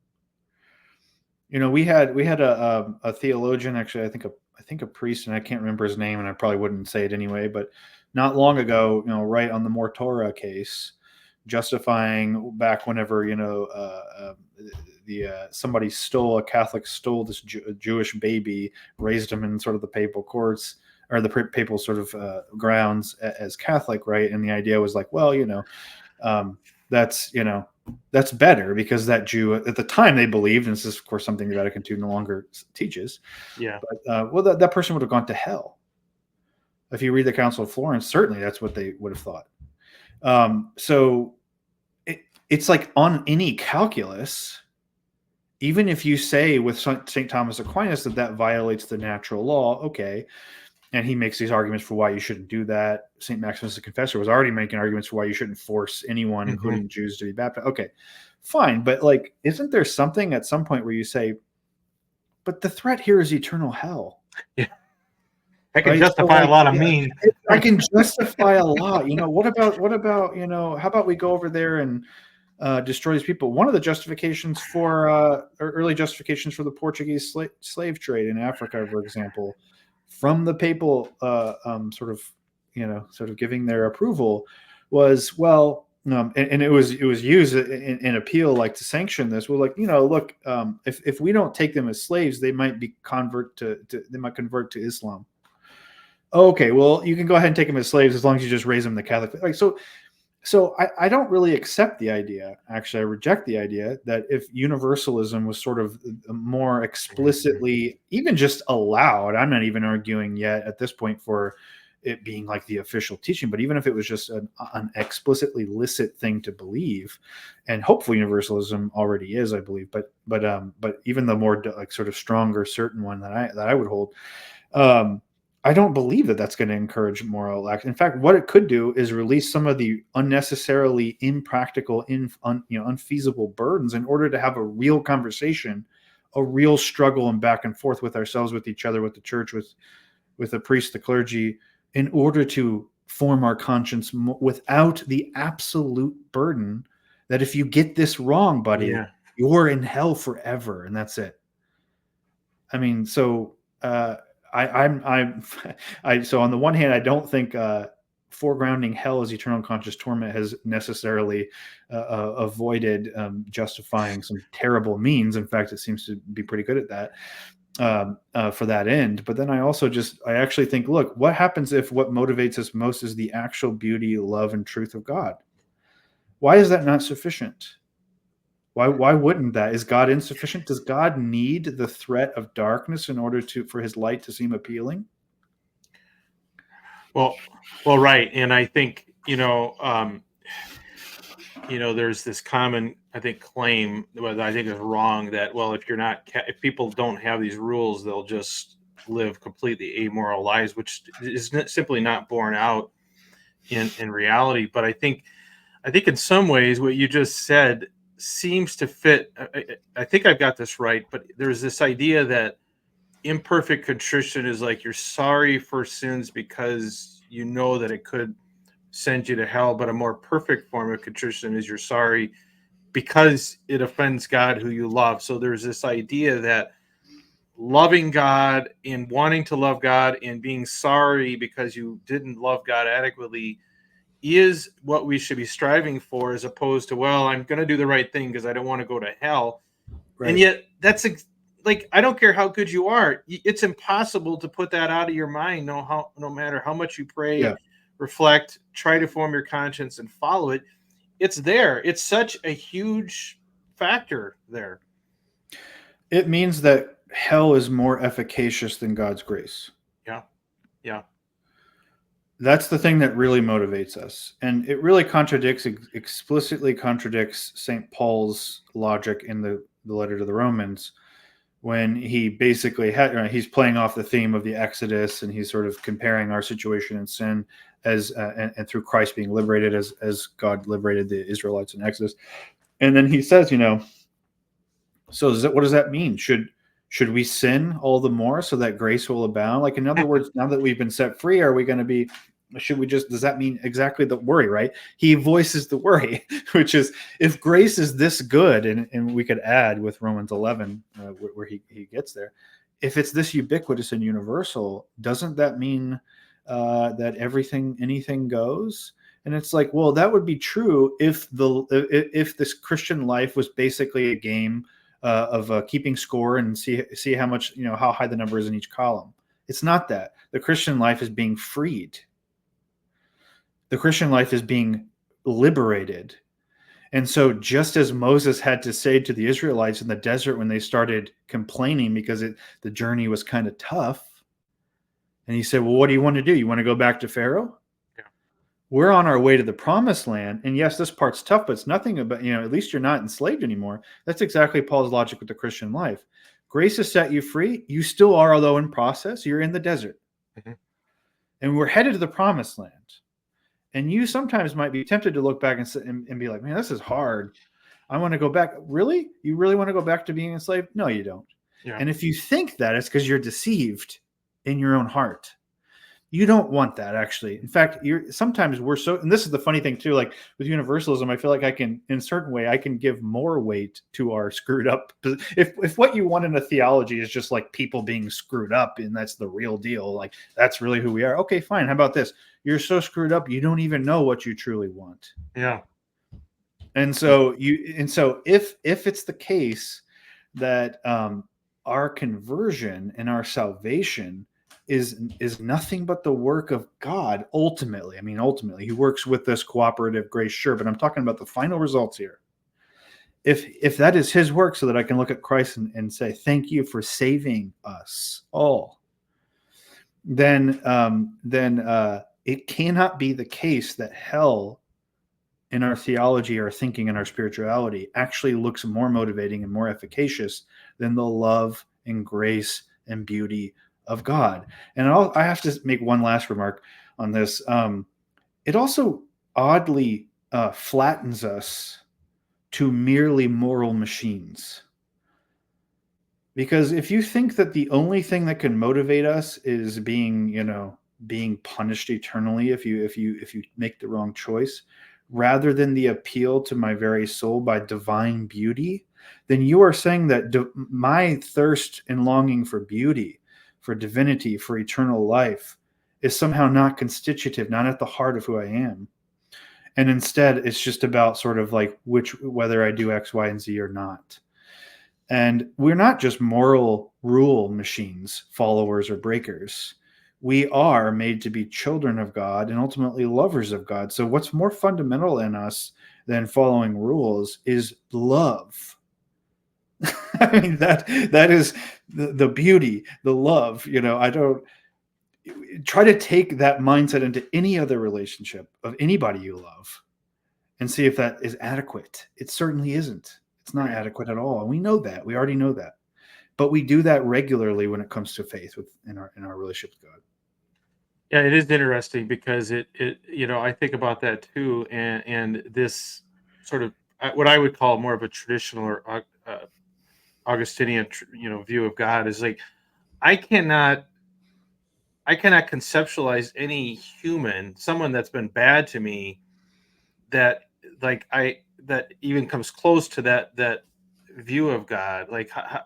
You know, we had a theologian, actually, I think a priest, and I can't remember his name, and I probably wouldn't say it anyway, but not long ago, you know, right on the Mortora case, justifying back whenever, you know, somebody stole this Jewish baby, raised him in sort of the papal courts or the papal sort of grounds as Catholic, right? And the idea was like, well, you know, that's better because that Jew at the time they believed, and this is of course something the Vatican II no longer teaches. Yeah. But well, that person would have gone to hell. If you read the Council of Florence, certainly that's what they would have thought. So it's like on any calculus, even if you say with St. Thomas Aquinas that violates the natural law, okay, and he makes these arguments for why you shouldn't do that. St. Maximus the Confessor was already making arguments for why you shouldn't force anyone, including Jews, to be baptized. Okay, fine. But like, isn't there something at some point where you say, but the threat here is eternal hell? Yeah. I can justify a lot of mean. I can justify a lot. You know, what about, you know, how about we go over there and destroy these people? One of the justifications for early justifications for the Portuguese slave trade in Africa, for example, from the papal sort of giving their approval, was, well, and it was used in appeal, like to sanction this. Well, like, you know, look, if we don't take them as slaves, they might convert to Islam. Okay, well, you can go ahead and take them as slaves as long as you just raise them the Catholic. Like, so I don't really accept the idea. Actually, I reject the idea that if universalism was sort of more explicitly even just allowed, I'm not even arguing yet at this point for it being like the official teaching, but even if it was just an explicitly licit thing to believe, and hopefully universalism already is, I believe, but even the more like sort of stronger, certain one that I would hold, I don't believe that that's going to encourage moral action. In fact, what it could do is release some of the unnecessarily impractical, unfeasible burdens in order to have a real conversation, a real struggle and back and forth with ourselves, with each other, with the church, with the priest, the clergy, in order to form our conscience without the absolute burden that if you get this wrong, buddy, you're in hell forever, and that's it. I mean, so. So on the one hand, I don't think foregrounding hell as eternal conscious torment has necessarily avoided justifying some terrible means. In fact, it seems to be pretty good at that for that end. But then I actually think, look, what happens if what motivates us most is the actual beauty, love, and truth of God? Why is that not sufficient? Why wouldn't that? Is God insufficient? Does God need the threat of darkness in order for his light to seem appealing? Well, right. And I think, there's this common, I think, claim that I think is wrong that, well, if people don't have these rules, they'll just live completely amoral lives, which is simply not borne out in reality. But I think in some ways what you just said seems to fit. I think I've got this right, but there's this idea that imperfect contrition is like you're sorry for sins because you know that it could send you to hell, but a more perfect form of contrition is you're sorry because it offends God who you love. So there's this idea that loving God and wanting to love God and being sorry because you didn't love God adequately is what we should be striving for, as opposed to, well, I'm going to do the right thing because I don't want to go to hell. Right. And yet that's like, I don't care how good you are. It's impossible to put that out of your mind. No matter how much you pray, reflect, try to form your conscience and follow it. It's there. It's such a huge factor there. It means that hell is more efficacious than God's grace. Yeah. That's the thing that really motivates us, and it really explicitly contradicts St. Paul's logic in the letter to the Romans, when he basically he's playing off the theme of the Exodus, and he's sort of comparing our situation in sin as and through Christ being liberated as God liberated the Israelites in Exodus. And then he says, so what does that mean? Should we sin all the more so that grace will abound? Like, in other words, now that we've been set free, are we going to be, does that mean exactly the worry, right? He voices the worry, which is, if grace is this good, and we could add with Romans 11, where he gets there, if it's this ubiquitous and universal, doesn't that mean that anything goes? And it's like, well, that would be true if this Christian life was basically a game of keeping score and see how much, how high the number is in each column. It's not that. The Christian life is being freed. The Christian life is being liberated. And so just as Moses had to say to the Israelites in the desert when they started complaining because the journey was kind of tough, and he said, well, what do you want to do? You want to go back to Pharaoh? Yeah. We're on our way to the promised land. And yes, this part's tough, but it's nothing about, at least you're not enslaved anymore. That's exactly Paul's logic with the Christian life. Grace has set you free. You still are, although in process, you're in the desert. Mm-hmm. And we're headed to the promised land. And you sometimes might be tempted to look back and be like, man, this is hard. I want to go back. Really? You really want to go back to being enslaved? No, you don't. Yeah. And if you think that, it's because you're deceived in your own heart. You don't want that, actually. In fact, sometimes we're so, and this is the funny thing too, like with universalism, I feel like in a certain way, I can give more weight to our screwed up. If what you want in a theology is just like people being screwed up and that's the real deal, like that's really who we are. Okay, fine. How about this? You're so screwed up, you don't even know what you truly want. Yeah. And so if it's the case that our conversion and our salvation is nothing but the work of God, ultimately. I mean, ultimately, he works with this cooperative grace, sure, but I'm talking about the final results here. If that is his work, so that I can look at Christ and say, thank you for saving us all, then it cannot be the case that hell in our theology, our thinking, and our spirituality actually looks more motivating and more efficacious than the love and grace and beauty of God. And I have to make one last remark on this. It also oddly flattens us to merely moral machines. Because if you think that the only thing that can motivate us is being punished eternally if you make the wrong choice, rather than the appeal to my very soul by divine beauty, then you are saying that my thirst and longing for beauty, for divinity, for eternal life is somehow not constitutive, not at the heart of who I am. And instead, it's just about sort of like whether I do X, Y, and Z or not. And we're not just moral rule machines, followers or breakers. We are made to be children of God and ultimately lovers of God. So what's more fundamental in us than following rules is love. I mean, that is the beauty, the love. I don't try to take that mindset into any other relationship of anybody you love and see if that is adequate. It certainly isn't. It's not adequate at all. And we know that. We already know that. But we do that regularly when it comes to faith in our relationship with God. Yeah, it is interesting because it I think about that too, and this sort of what I would call more of a traditional or Augustinian view of God is like I cannot conceptualize any human, someone that's been bad to me, that even comes close to that view of God. Like how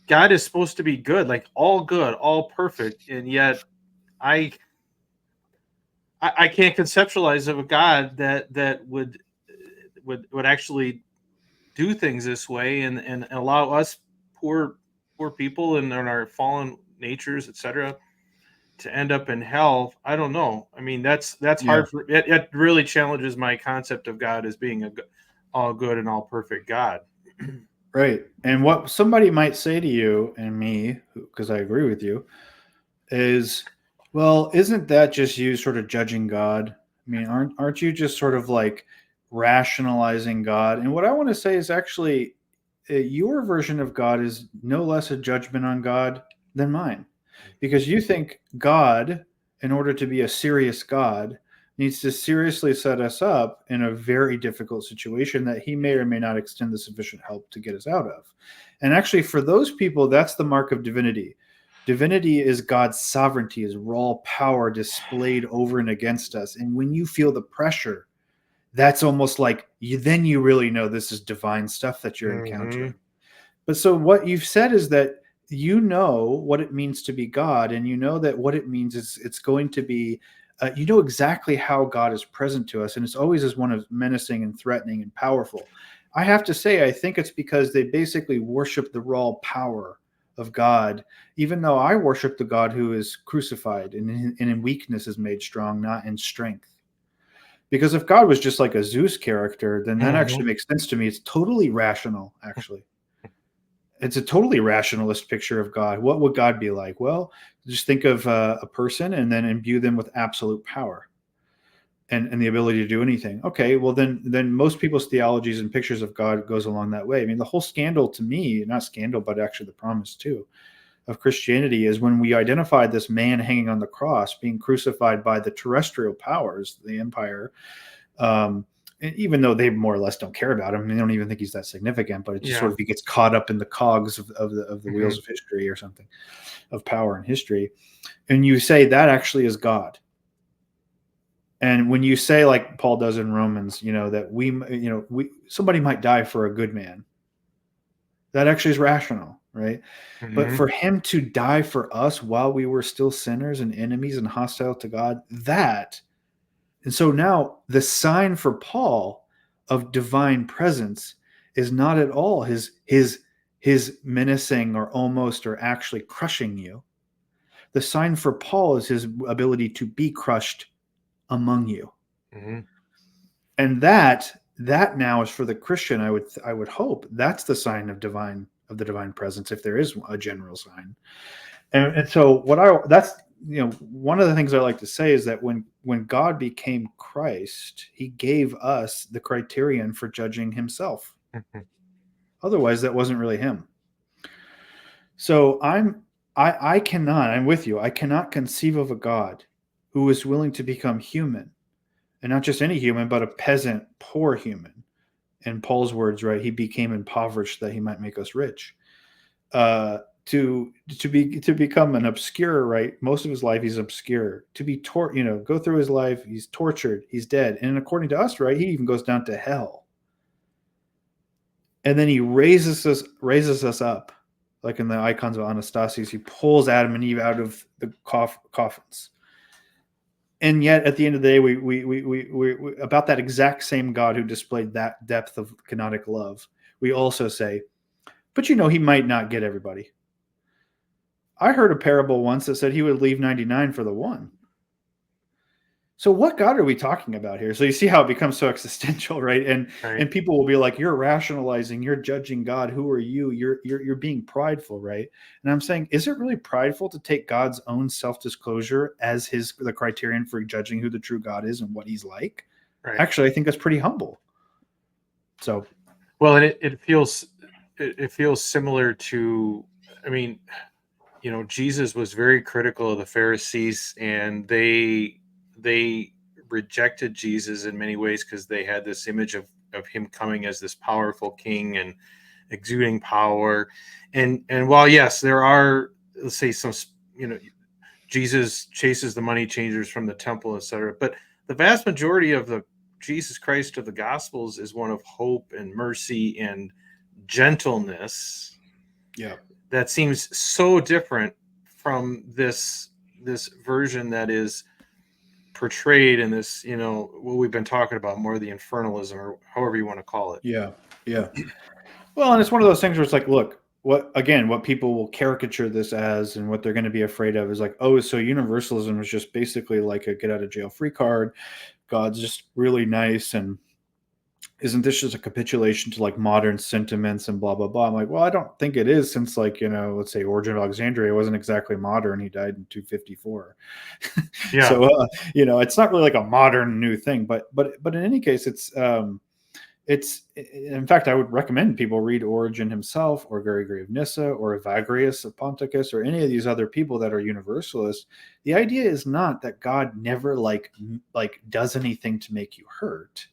God is supposed to be good, like all good, all perfect, and yet I can't conceptualize of a God that would actually do things this way and allow us poor people and our fallen natures, etc., to end up in hell. I don't know. I mean, that's hard for it. It really challenges my concept of God as being a all good and all perfect God. Right. And what somebody might say to you and me, because I agree with you, is, Well, isn't that just you sort of judging God? I mean, aren't you just sort of like rationalizing God? And what I want to say is actually your version of God is no less a judgment on God than mine. Because you think God, in order to be a serious God, needs to seriously set us up in a very difficult situation that he may or may not extend the sufficient help to get us out of. And actually, for those people, that's the mark of divinity. Divinity is God's sovereignty, his raw power displayed over and against us. And when you feel the pressure, that's almost like then you really know this is divine stuff that you're encountering. But so what you've said is that you know what it means to be God, and you know that what it means is it's going to be, you know exactly how God is present to us, and it's always as one of menacing and threatening and powerful. I have to say, I think it's because they basically worship the raw power of God, even though I worship the God who is crucified and in weakness is made strong, not in strength. Because if God was just like a Zeus character, then that actually makes sense to me. It's totally rational, actually. It's a totally rationalist picture of God. What would God be like? Well, just think of a person and then imbue them with absolute power and the ability to do anything. Okay, well then most people's theologies and pictures of God goes along that way. I mean, the whole scandal to me, not scandal, but actually the promise too, of Christianity is when we identify this man hanging on the cross, being crucified by the terrestrial powers, the empire, even though they more or less don't care about him, they don't even think he's that significant. But it just sort of he gets caught up in the cogs of the wheels of history or something, of power and history. And you say that actually is God. And when you say, like Paul does in Romans, that somebody might die for a good man, that actually is rational, right? But for him to die for us while we were still sinners and enemies and hostile to God, and so now the sign for Paul of divine presence is not at all his menacing or almost or actually crushing you. The sign for Paul is his ability to be crushed among you. And that now is for the Christian. I would hope that's the sign of the divine presence, if there is a general sign. And so that's one of the things I like to say is that when God became Christ, he gave us the criterion for judging himself. Otherwise, that wasn't really him. So I'm with you. I cannot conceive of a God who is willing to become human, and not just any human, but a peasant, poor human. In Paul's words, right? He became impoverished that he might make us rich. To become an obscure, right? Most of his life he's obscure. To be go through his life, he's tortured, he's dead, and according to us, right, he even goes down to hell. And then he raises us up, like in the icons of Anastasis. He pulls Adam and Eve out of the coffins. And yet, at the end of the day, we about that exact same God who displayed that depth of kenotic love, we also say, but he might not get everybody. I heard a parable once that said he would leave 99 for the one. So what God are we talking about here? So you see how it becomes so existential, right? And people will be like, you're rationalizing, you're judging God. Who are you? You're being prideful, right? And I'm saying, is it really prideful to take God's own self-disclosure as the criterion for judging who the true God is and what he's like? Right. Actually, I think that's pretty humble. So, well, and it feels similar to, I mean, Jesus was very critical of the Pharisees, and they rejected Jesus in many ways because they had this image of him coming as this powerful king and exuding power. And while, yes, there are, let's say, some, Jesus chases the money changers from the temple, etc. But the vast majority of the Jesus Christ of the Gospels is one of hope and mercy and gentleness. Yeah. That seems so different from this version that is portrayed in this, what we've been talking about, more the infernalism, or however you want to call it. Yeah. Well, and it's one of those things where it's like, look, what people will caricature this as, and what they're going to be afraid of is like, oh, so universalism is just basically like a get out of jail free card. God's just really nice, and isn't this just a capitulation to like modern sentiments and blah blah blah? I'm like, well, I don't think it is, since like, let's say Origin of Alexandria wasn't exactly modern. He died in 254. Yeah. So it's not really like a modern new thing, but in any case, it's in fact, I would recommend people read Origen himself, or Gregory of Nyssa, or Evagrius of Ponticus, or any of these other people that are universalists. The idea is not that God never like does anything to make you hurt.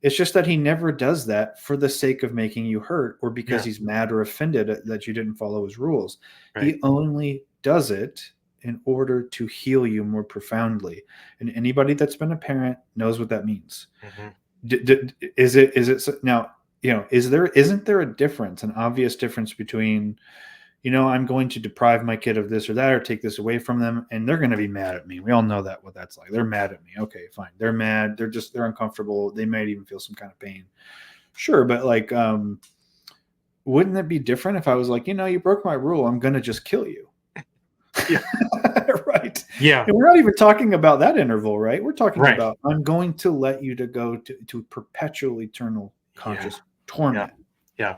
It's just that he never does that for the sake of making you hurt, or because he's mad or offended that you didn't follow his rules. Right. He only does it in order to heal you more profoundly. And anybody that's been a parent knows what that means. Mm-hmm. Is it now, isn't there a difference, an obvious difference between, I'm going to deprive my kid of this or that, or take this away from them, and they're going to be mad at me. We all know what that's like. They're mad at me. Okay, fine. They're mad. They're uncomfortable. They might even feel some kind of pain. Sure. But like, wouldn't it be different if I was like, you broke my rule, I'm going to just kill you? Yeah. Right. Yeah. And we're not even talking about that interval, right? We're talking about, I'm going to let you to go to perpetual eternal conscious torment. Yeah.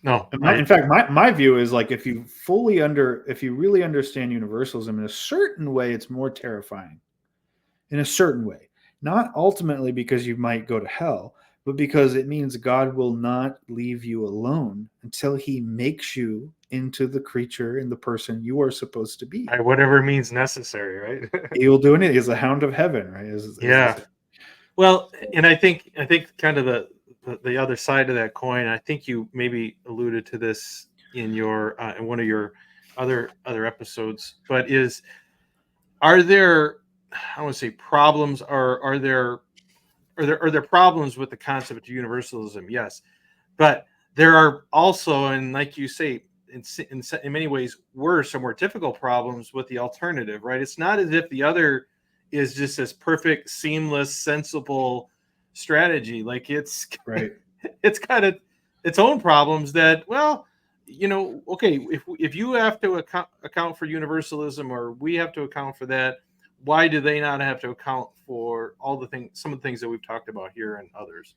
No. In fact, my view is like, if you really understand universalism in a certain way, it's more terrifying. In a certain way. Not ultimately because you might go to hell, but because it means God will not leave you alone until he makes you into the creature and the person you are supposed to be. By whatever means necessary, right? He will do anything. He's the hound of heaven, right? Well, and I think kind of the other side of that coin, I think you maybe alluded to this in your in one of your other episodes, but are there, I want to say problems, are there problems with the concept of universalism? Yes, but there are also, and like you say, in many ways, worse or more difficult problems with the alternative, right? It's not as if the other is just this perfect, seamless, sensible strategy. Like it's right. It's got its own problems that, well, okay, if you have to account for universalism, or we have to account for that, why do they not have to account for some of the things that we've talked about here and others?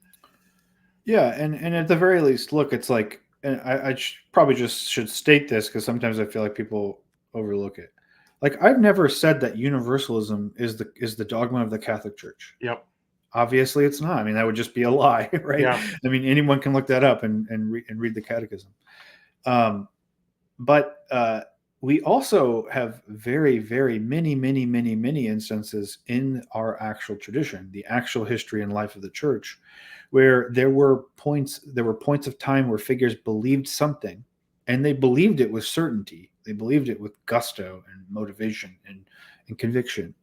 Yeah, and at the very least, look, it's like, and I probably just should state this, because sometimes I feel like people overlook it. Like, I've never said that universalism is the dogma of the Catholic Church. Yep. Obviously, it's not. I mean, that would just be a lie, right? Yeah. I mean, anyone can look that up and read the Catechism. But we also have very, very many instances in our actual tradition, the actual history and life of the Church, where there were points of time where figures believed something, and they believed it with certainty. They believed it with gusto and motivation and conviction.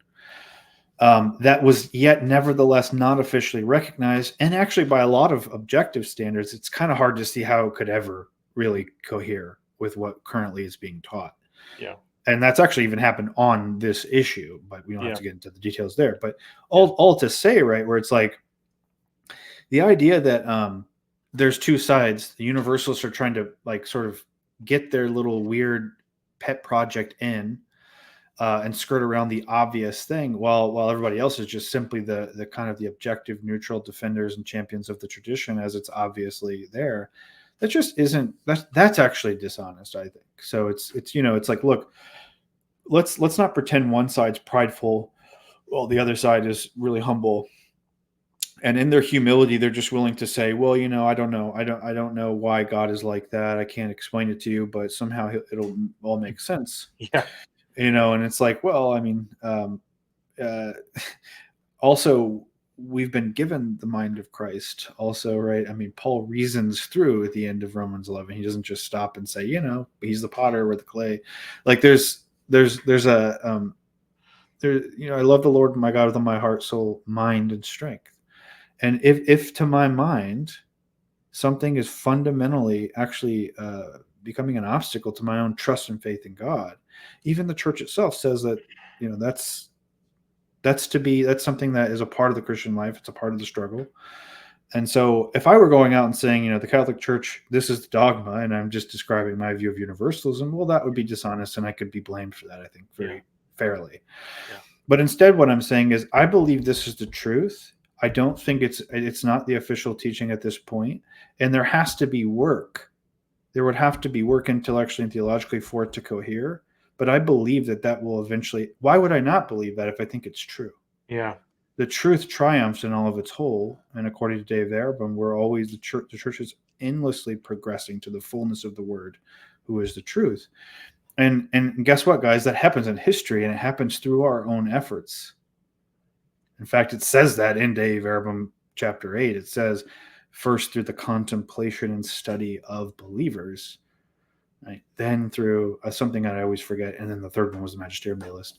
That was yet nevertheless not officially recognized. And actually, by a lot of objective standards, it's kind of hard to see how it could ever really cohere with what currently is being taught. Yeah. And that's actually even happened on this issue, but we don't have to get into the details there. But all to say, right, where it's like, the idea that there's two sides. The universalists are trying to like sort of get their little weird pet project in and skirt around the obvious thing, while everybody else is just simply the kind of the objective, neutral defenders and champions of the tradition as it's obviously there. That just isn't. That's actually dishonest, I think. So it's it's like, look, let's not pretend one side's prideful while the other side is really humble. And in their humility, they're just willing to say, well, I don't know. I don't know why God is like that. I can't explain it to you, but somehow it'll all make sense. Yeah. And it's like, well, I mean, also, we've been given the mind of Christ also, right? I mean, Paul reasons through at the end of Romans 11. He doesn't just stop and say, he's the potter, we're the clay. Like there's a, I love the Lord my God with all my heart, soul, mind, and strength. And if to my mind, something is fundamentally actually becoming an obstacle to my own trust and faith in God, even the church itself says that, that's something that is a part of the Christian life. It's a part of the struggle. And so if I were going out and saying, the Catholic Church, this is the dogma, and I'm just describing my view of universalism, well, that would be dishonest, and I could be blamed for that, I think, very fairly. Yeah. But instead, what I'm saying is, I believe this is the truth. I don't think it's not the official teaching at this point, and there has to be work. There would have to be work intellectually and theologically for it to cohere. But I believe that will eventually. Why would I not believe that if I think it's true? Yeah. The truth triumphs in all of its whole, and according to Dave Arabin, we're always the church. The church is endlessly progressing to the fullness of the Word, who is the truth. And guess what, guys? That happens in history, and it happens through our own efforts. In fact, it says that in Dave Arabin chapter 8. It says, first through the contemplation and study of believers, right? Then through something that I always forget, and then the third one was the magisterium list.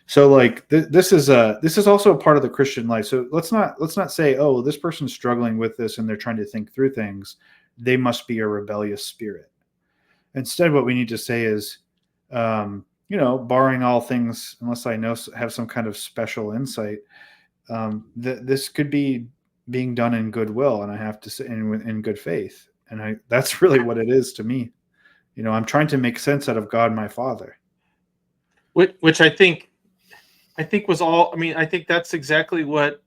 So, like, this is also a part of the Christian life. So let's not say, oh, this person's struggling with this and they're trying to think through things. They must be a rebellious spirit. Instead, what we need to say is, barring all things, unless I have some kind of special insight, this could be being done in goodwill, and I have to say in good faith. And that's really what it is to me. I'm trying to make sense out of God, my Father. Which I think was all. I mean, I think that's exactly what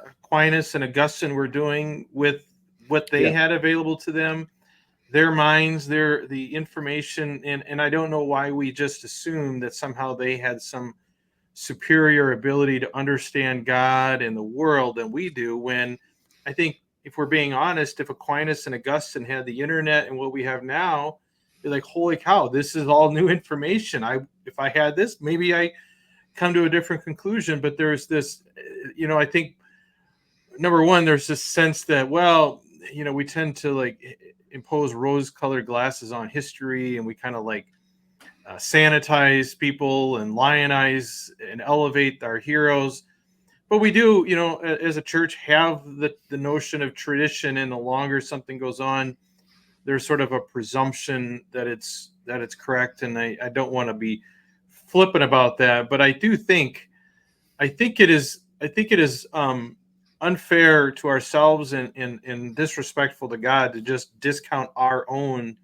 Aquinas and Augustine were doing with what they had available to them, their minds, the information, and I don't know why we just assume that somehow they had some superior ability to understand God and the world than we do, when I think, if we're being honest, if Aquinas and Augustine had the internet and what we have now, they're like, holy cow, this is all new information. If I had this, maybe I come to a different conclusion. But there's this, I think, number one, there's this sense that, well, we tend to like impose rose-colored glasses on history, and we kind of like sanitize people and lionize and elevate our heroes. But we do, as a church, have the notion of tradition, and the longer something goes on, there's sort of a presumption that it's correct. And I don't want to be flippant about that, but I think it is unfair to ourselves and disrespectful to God to just discount our own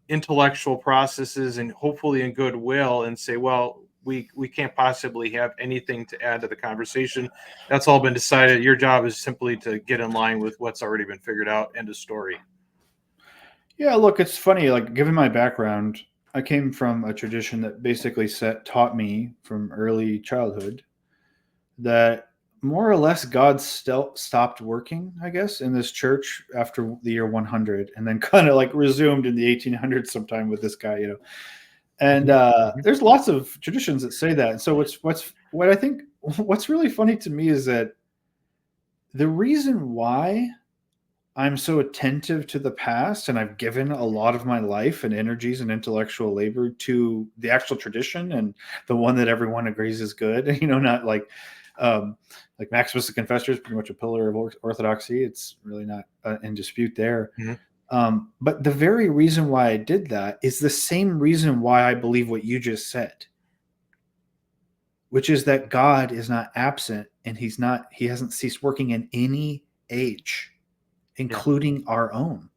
intellectual processes, and hopefully in goodwill, and say, well, we can't possibly have anything to add to the conversation. That's all been decided. Your job is simply to get in line with what's already been figured out. End of story. Yeah, look, it's funny. Like, given my background, I came from a tradition that basically taught me from early childhood that more or less God stopped working, I guess, in this church after the year 100, and then kind of like resumed in the 1800s sometime with this guy, And there's lots of traditions that say that. And so what's really funny to me is that the reason why I'm so attentive to the past, and I've given a lot of my life and energies and intellectual labor to the actual tradition, and the one that everyone agrees is good, not like Maximus the Confessor is pretty much a pillar of orthodoxy. It's really not in dispute there. Mm-hmm. But the very reason why I did that is the same reason why I believe what you just said, which is that God is not absent, and he hasn't ceased working in any age, including our own,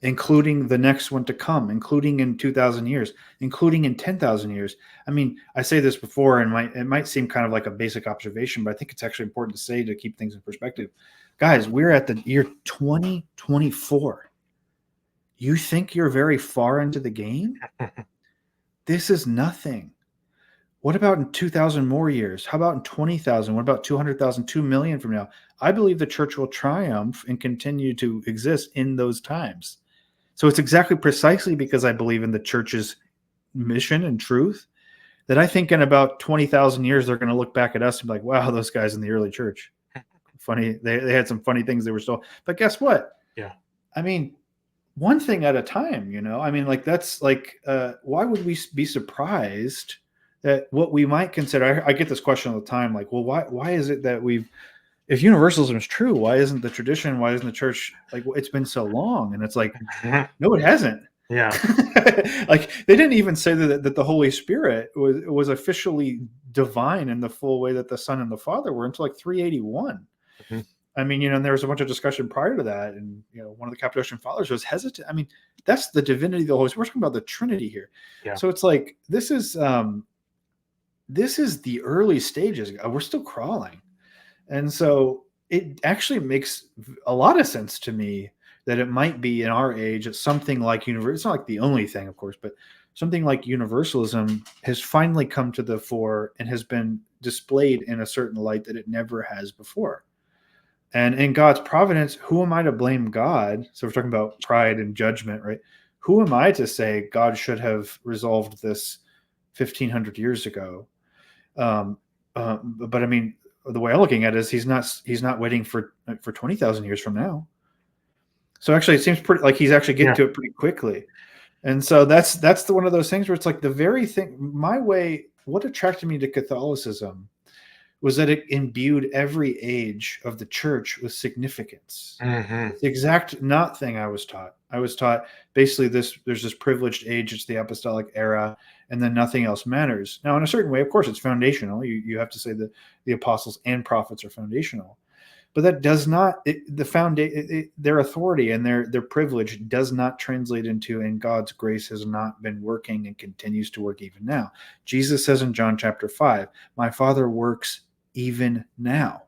including the next one to come, including in 2,000 years, including in 10,000 years. I mean, I say this before, and it might seem kind of like a basic observation, but I think it's actually important to say to keep things in perspective. Guys, we're at the year 2024. You think you're very far into the game? This is nothing. What about in 2,000 more years? How about in 20,000? What about 200,000, 2 million from now? I believe the church will triumph and continue to exist in those times. So it's precisely because I believe in the church's mission and truth that I think in about 20,000 years, they're going to look back at us and be like, wow, those guys in the early church. Funny. They had some funny things they were still. But guess what? Yeah. I mean, one thing at a time, I mean, like, that's like, why would we be surprised that what we might consider, I get this question all the time, like, well, why is it that if universalism is true, why isn't the tradition, why isn't the church, like, it's been so long? And it's like, no, it hasn't. Yeah. Like, they didn't even say that the Holy Spirit was officially divine in the full way that the Son and the Father were until like 381. Mm-hmm. I mean, and there was a bunch of discussion prior to that. And, one of the Cappadocian Fathers was hesitant. I mean, that's the divinity of the Holy Spirit. We're talking about the Trinity here. Yeah. So it's like, this is, this is the early stages. We're still crawling. And so it actually makes a lot of sense to me that it might be in our age, it's something like it's not like the only thing, of course, but something like universalism has finally come to the fore and has been displayed in a certain light that it never has before. And in God's providence, who am I to blame God? So we're talking about pride and judgment, right? Who am I to say God should have resolved this 1,500 years ago? But I mean, the way I'm looking at it is he's not waiting for 20,000 years from now. So actually, it seems pretty like he's actually getting to it pretty quickly. And so that's one of those things where it's like the very thing. My way, what attracted me to Catholicism was that it imbued every age of the church with significance. Mm-hmm. The exact not thing I was taught. I was taught basically there's this privileged age, it's the apostolic era, and then nothing else matters. Now, in a certain way, of course, it's foundational. You have to say that the apostles and prophets are foundational. But that does not their authority and their privilege does not translate into, and God's grace has not been working and continues to work even now. Jesus says in John chapter 5, my Father works even now.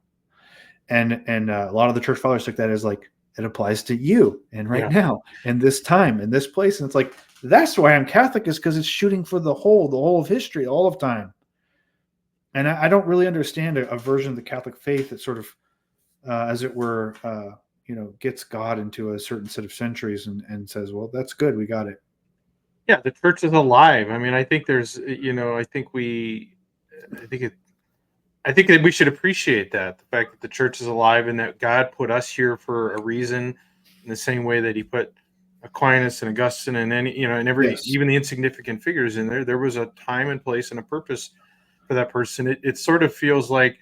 And a lot of the church fathers took that as like, it applies to you and right now and this time and this place. And it's like, that's why I'm Catholic, is because it's shooting for the whole of history, all of time. And I don't really understand a version of the Catholic faith that sort of, as it were, gets God into a certain set of centuries and says, well, that's good. We got it. Yeah. The church is alive. I mean, I think there's, I think that we should appreciate that, the fact that the church is alive and that God put us here for a reason, in the same way that he put Aquinas and Augustine and even the insignificant figures in there. There was a time and place and a purpose for that person. It sort of feels like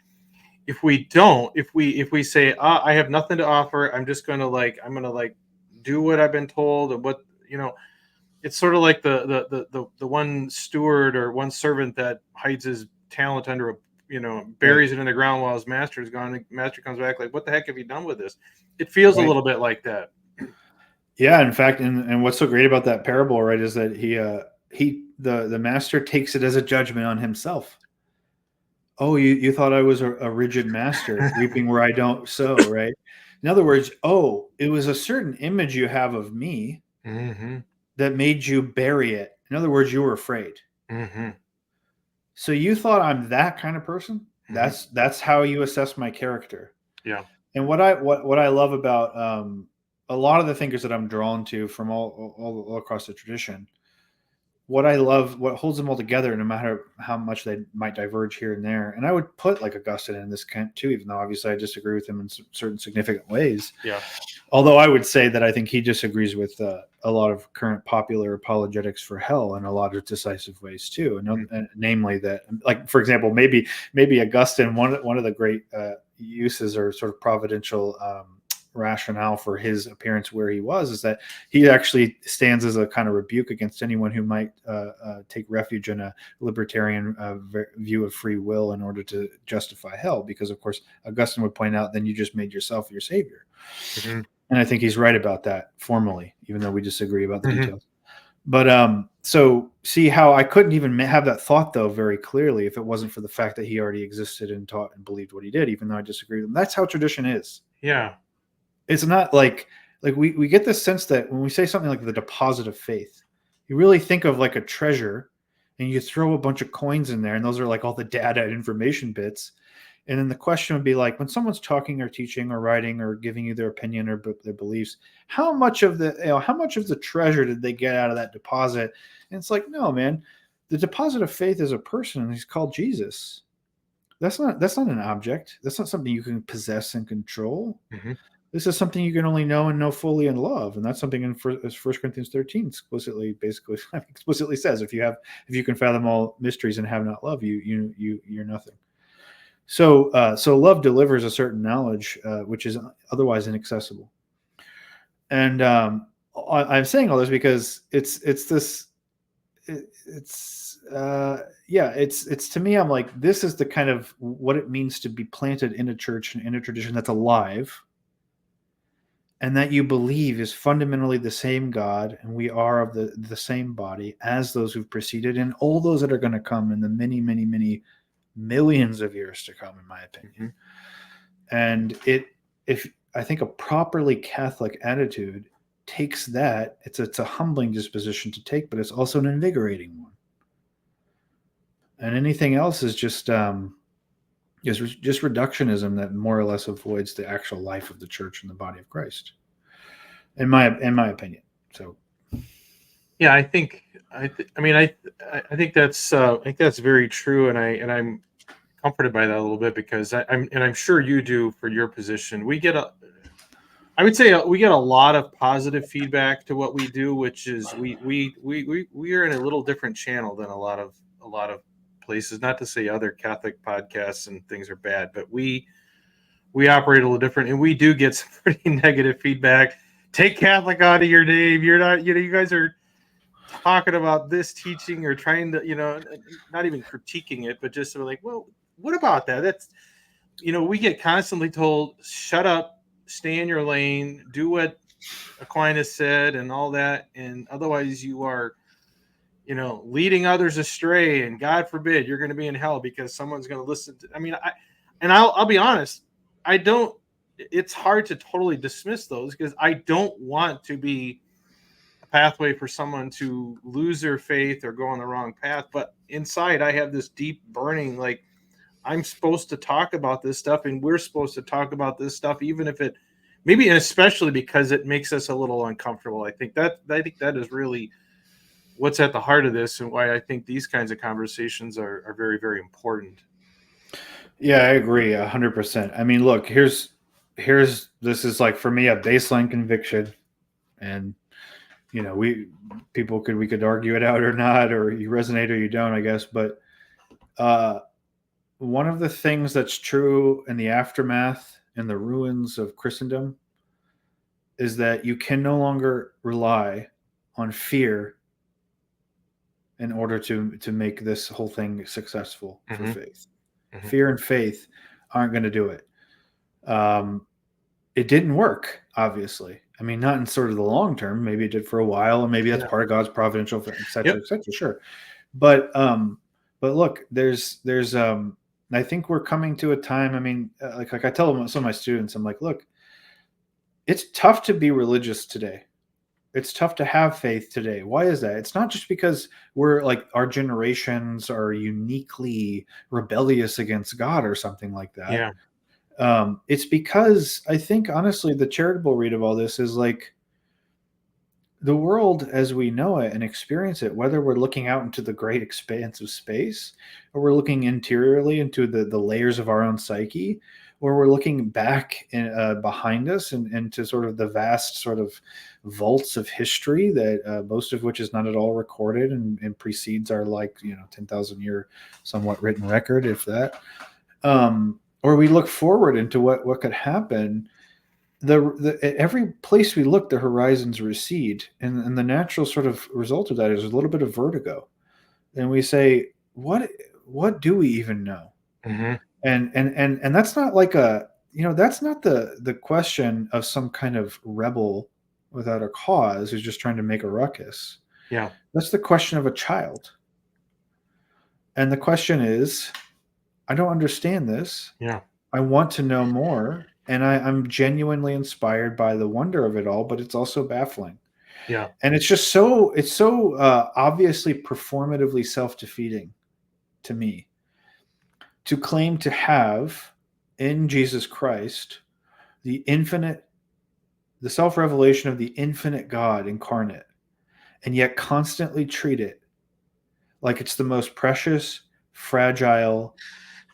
if we say, I have nothing to offer, I'm going to do what I've been told, and it's sort of like the one steward or one servant that hides his talent under buries it in the ground while his master is gone. The master comes back like, what the heck have you done with this? It feels a little bit like that. Yeah, in fact, and what's so great about that parable, right, is that the master takes it as a judgment on himself. Oh, you thought I was a rigid master, reaping where I don't sow, right? In other words, it was a certain image you have of me that made you bury it. In other words, you were afraid. So you thought I'm that kind of person? That's how you assess my character. Yeah. And what I love about a lot of the thinkers that I'm drawn to from all across the tradition, what holds them all together, no matter how much they might diverge here and there. And I would put like Augustine in this camp too, even though obviously I disagree with him in certain significant ways. Yeah. Although I would say that I think he disagrees with a lot of current popular apologetics for hell in a lot of decisive ways too. And namely that, like, for example, maybe Augustine, one of the great uses or sort of providential rationale for his appearance where he was is that he actually stands as a kind of rebuke against anyone who might take refuge in a libertarian view of free will in order to justify hell, because of course Augustine would point out, then you just made yourself your savior. And I think he's right about that formally, even though we disagree about the details. But so see how I couldn't even have that thought though very clearly if it wasn't for the fact that he already existed and taught and believed what he did, even though I disagree with him. That's how tradition is. Yeah. It's not like we get this sense that when we say something like the deposit of faith, you really think of like a treasure and you throw a bunch of coins in there, and those are like all the data and information bits. And then the question would be like, when someone's talking or teaching or writing or giving you their opinion or their beliefs, how much of the treasure did they get out of that deposit? And it's like, no, man, the deposit of faith is a person, and he's called Jesus. That's not an object. That's not something you can possess and control. This is something you can only know and know fully and love. And that's something in 1 Corinthians 13 explicitly says, if you can fathom all mysteries and have not love, you're nothing. So love delivers a certain knowledge, which is otherwise inaccessible. And I'm saying all this because it's to me, I'm like, this is the kind of what it means to be planted in a church and in a tradition that's alive. and that you believe is fundamentally the same God, and we are of the same body as those who've preceded, and all those that are going to come in the many, many, many millions of years to come, in my opinion. And if I think a properly Catholic attitude takes that, it's a humbling disposition to take, but it's also an invigorating one. And anything else is just reductionism that more or less avoids the actual life of the church and the body of Christ, in my opinion. So, yeah, I think that's very true, and I'm comforted by that a little bit, because I'm sure you do for your position. I would say we get a lot of positive feedback to what we do, which is we are in a little different channel than a lot of places. Not to say other Catholic podcasts and things are bad, but we operate a little different, and we do get some pretty negative feedback. Take Catholic out of your name. You're not, you guys are talking about this teaching or trying to, not even critiquing it, but just sort of like, well, what about that? That's, we get constantly told, shut up, stay in your lane, do what Aquinas said and all that. And otherwise you are, leading others astray, and God forbid you're going to be in hell because someone's going to listen to, I'll be honest. It's hard to totally dismiss those, because I don't want to be a pathway for someone to lose their faith or go on the wrong path. But inside I have this deep burning, like, I'm supposed to talk about this stuff, and we're supposed to talk about this stuff, even if it maybe, and especially because it makes us a little uncomfortable. I think that is really what's at the heart of this, and why I think these kinds of conversations are very, very important. Yeah, I agree 100%. I mean, look, this is like, for me, a baseline conviction, and we could argue it out or not, or you resonate or you don't, I guess. But one of the things that's true in the aftermath and the ruins of Christendom is that you can no longer rely on fear in order to make this whole thing successful for faith. Fear and faith aren't going to do it. It didn't work, obviously. I mean, not in sort of the long term. Maybe it did for a while, and maybe that's part of God's providential, et cetera, et cetera. Sure, but look, there's I think we're coming to a time. I mean, like I tell some of my students, I'm like, look, it's tough to be religious today. It's tough to have faith today. Why is that? It's not just because we're like, our generations are uniquely rebellious against God or something like that. Yeah. It's because I think, honestly, the charitable read of all this is like, the world as we know it and experience it, whether we're looking out into the great expanse of space, or we're looking interiorly into the layers of our own psyche, or we're looking back behind us and into sort of the vast sort of vaults of history that most of which is not at all recorded and precedes our 10,000 year somewhat written record, if that. Or we look forward into what could happen. Every place we look, the horizons recede, and the natural sort of result of that is a little bit of vertigo, and we say, what do we even know? And that's not like that's not the question of some kind of rebel without a cause who's just trying to make a ruckus. Yeah, that's the question of a child, and the question is, I don't understand this. Yeah, I want to know more. And I'm genuinely inspired by the wonder of it all, but it's also baffling. Yeah. And it's just so obviously performatively self-defeating to me to claim to have in Jesus Christ the self-revelation of the infinite God incarnate, and yet constantly treat it like it's the most precious, fragile,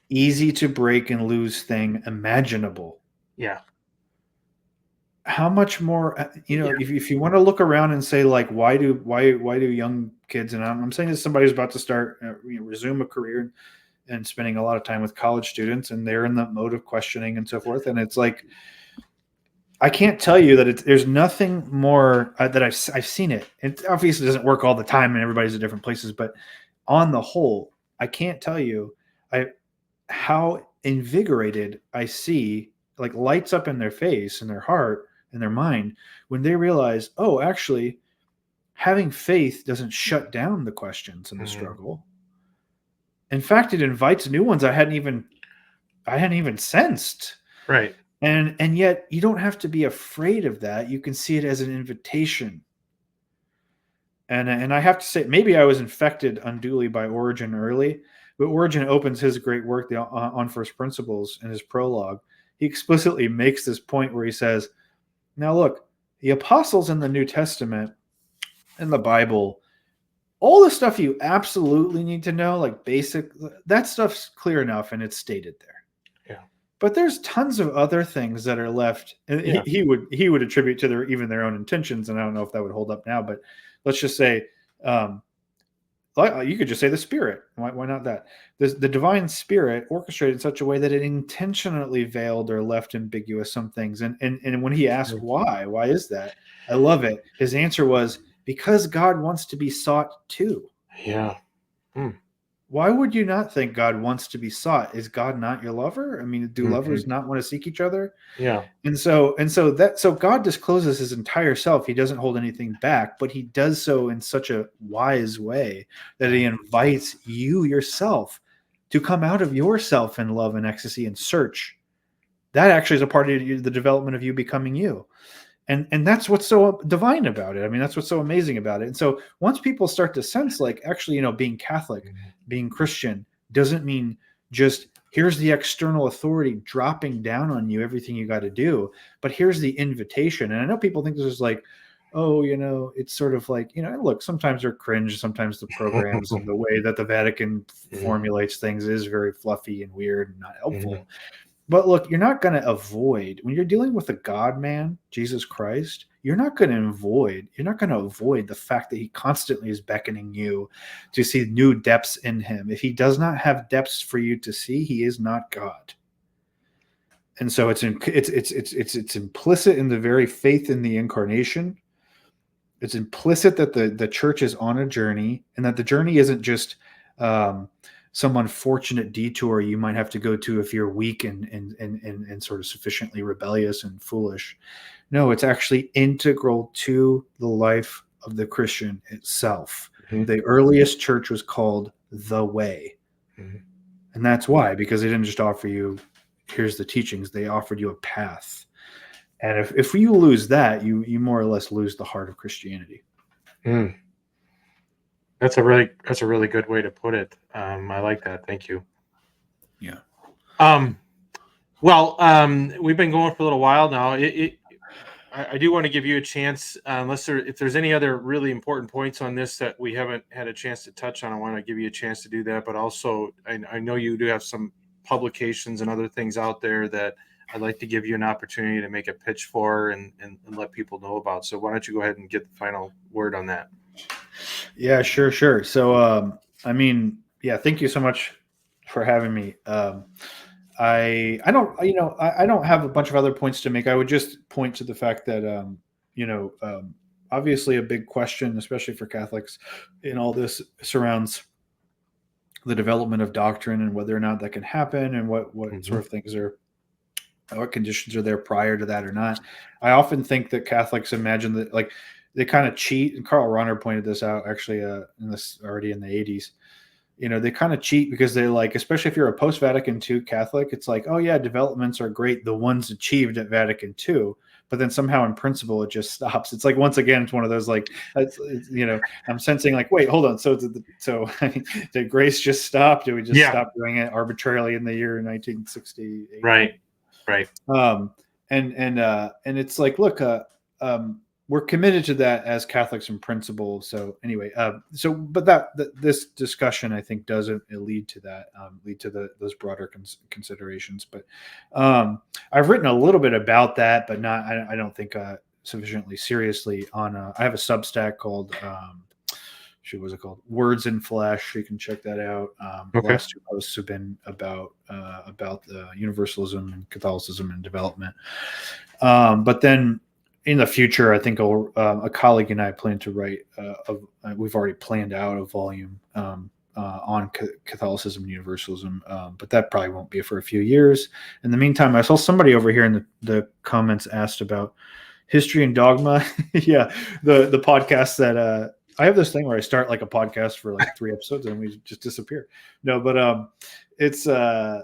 easy to break and lose thing imaginable. Yeah. How much more, if you want to look around and say, like, why do young kids, and I'm saying this, somebody who's about to start, resume a career and spending a lot of time with college students, and they're in the mode of questioning and so forth. And it's like, I can't tell you that there's nothing more that I've seen it. It obviously doesn't work all the time, and everybody's at different places, but on the whole, I can't tell you how invigorated I see, like, lights up in their face and their heart in their mind when they realize, oh, actually, having faith doesn't shut down the questions and the struggle. In fact, it invites new ones I hadn't even sensed. Right. And yet you don't have to be afraid of that. You can see it as an invitation. And I have to say, maybe I was infected unduly by Origen early, but Origen opens his great work, on First Principles, in his prologue. He explicitly makes this point where he says, now look, the apostles in the New Testament, in the Bible, all the stuff you absolutely need to know, like basic, that stuff's clear enough and it's stated there. Yeah. But there's tons of other things that are left. And he would attribute to even their own intentions. And I don't know if that would hold up now, but let's just say, you could just say the Spirit. Why not that? The divine Spirit orchestrated in such a way that it intentionally veiled or left ambiguous some things. And when he asked why is that? I love it. His answer was, because God wants to be sought too. Yeah. Why would you not think God wants to be sought? Is God not your lover? I mean, do lovers not want to seek each other? Yeah. And so God discloses his entire self. He doesn't hold anything back, but he does so in such a wise way that he invites you yourself to come out of yourself in love and ecstasy and search. That actually is a part of the development of you becoming you. And that's what's so divine about it. I mean, that's what's so amazing about it. And so once people start to sense, like, actually, being Catholic, being Christian doesn't mean just here's the external authority dropping down on you, everything you got to do, but here's the invitation. And I know people think this is like, oh, it's sort of like, look, sometimes they're cringe. Sometimes the programs and the way that the Vatican formulates things is very fluffy and weird and not helpful. But look, you're not going to avoid, when you're dealing with a God-man, Jesus Christ, you're not going to avoid the fact that he constantly is beckoning you to see new depths in him. If he does not have depths for you to see, he is not God. And so it's implicit in the very faith in the incarnation. It's implicit that the church is on a journey, and that the journey isn't just some unfortunate detour you might have to go to if you're weak and sort of sufficiently rebellious and foolish. No, it's actually integral to the life of the Christian itself. The earliest church was called the Way. And that's why, because they didn't just offer you, here's the teachings, they offered you a path. And if you lose that, you more or less lose the heart of Christianity. That's a really good way to put it. I like that. Thank you. Yeah. We've been going for a little while now. I do want to give you a chance, if there's any other really important points on this that we haven't had a chance to touch on, I want to give you a chance to do that. But also, I know you do have some publications and other things out there that I'd like to give you an opportunity to make a pitch for and let people know about. So why don't you go ahead and get the final word on that? Yeah, sure. So, thank you so much for having me. I don't have a bunch of other points to make. I would just point to the fact that, obviously a big question, especially for Catholics in all this, surrounds the development of doctrine and whether or not that can happen and what sort of things what conditions are there prior to that or not. I often think that Catholics imagine that, like, they kind of cheat, and Karl Rahner pointed this out actually in the 80s. They kind of cheat because they, like, especially if you're a post-Vatican II Catholic, it's like, oh yeah, developments are great, the ones achieved at Vatican II, but then somehow in principle it just stops. It's like, once again, it's one of those, like, I'm sensing, like, wait, hold on, so did grace just stop? Did we just stop doing it arbitrarily in the year 1968? Right. And it's like, look, we're committed to that as Catholics in principle. So anyway, but this discussion, I think, doesn't lead to that, those broader considerations. But I've written a little bit about that, but not, I don't think sufficiently seriously on. I have a Substack called, what was it called? Words in Flesh. You can check that out. The last two posts have been about Universalism and Catholicism and development. But then, in the future, I think a colleague and I plan to write. We've already planned out a volume on Catholicism and Universalism, but that probably won't be for a few years. In the meantime, I saw somebody over here in the comments asked about, History and Dogma. Yeah, the podcast that I have this thing where I start like a podcast for like 3 episodes and we just disappear. No, but it's yeah,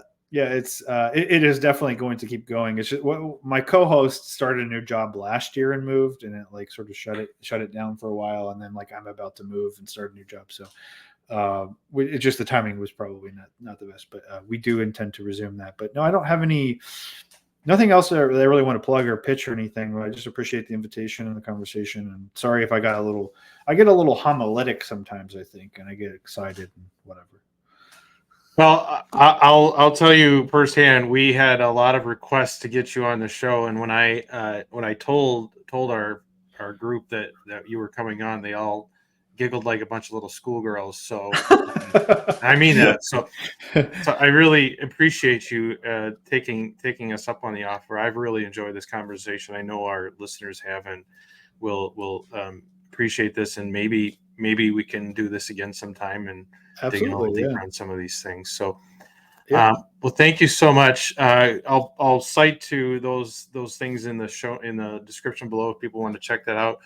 it is definitely going to keep going. It's just my co-host started a new job last year and moved, and it like sort of shut it down for a while, and then like I'm about to move and start a new job, so it just the timing was probably not the best, but we do intend to resume that. But no, I don't have nothing else that I really want to plug or pitch or anything. I just appreciate the invitation and the conversation. And sorry if I get a little homiletic sometimes, I think, and I get excited and whatever. Well, I'll tell you firsthand. We had a lot of requests to get you on the show, and when I told our group that you were coming on, they all giggled like a bunch of little schoolgirls. So I mean that. So I really appreciate you taking us up on the offer. I've really enjoyed this conversation. I know our listeners have, and will appreciate this. And maybe we can do this again sometime and dig a little deeper on some of these things. So, well, thank you so much. I'll cite to those things in the description below if people want to check that out.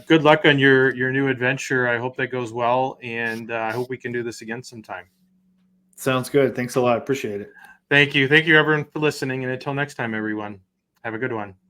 Good luck on your new adventure. I hope that goes well, and I hope we can do this again sometime. Sounds good. Thanks a lot. Appreciate it. Thank you. Thank you, everyone, for listening. And until next time, everyone, have a good one.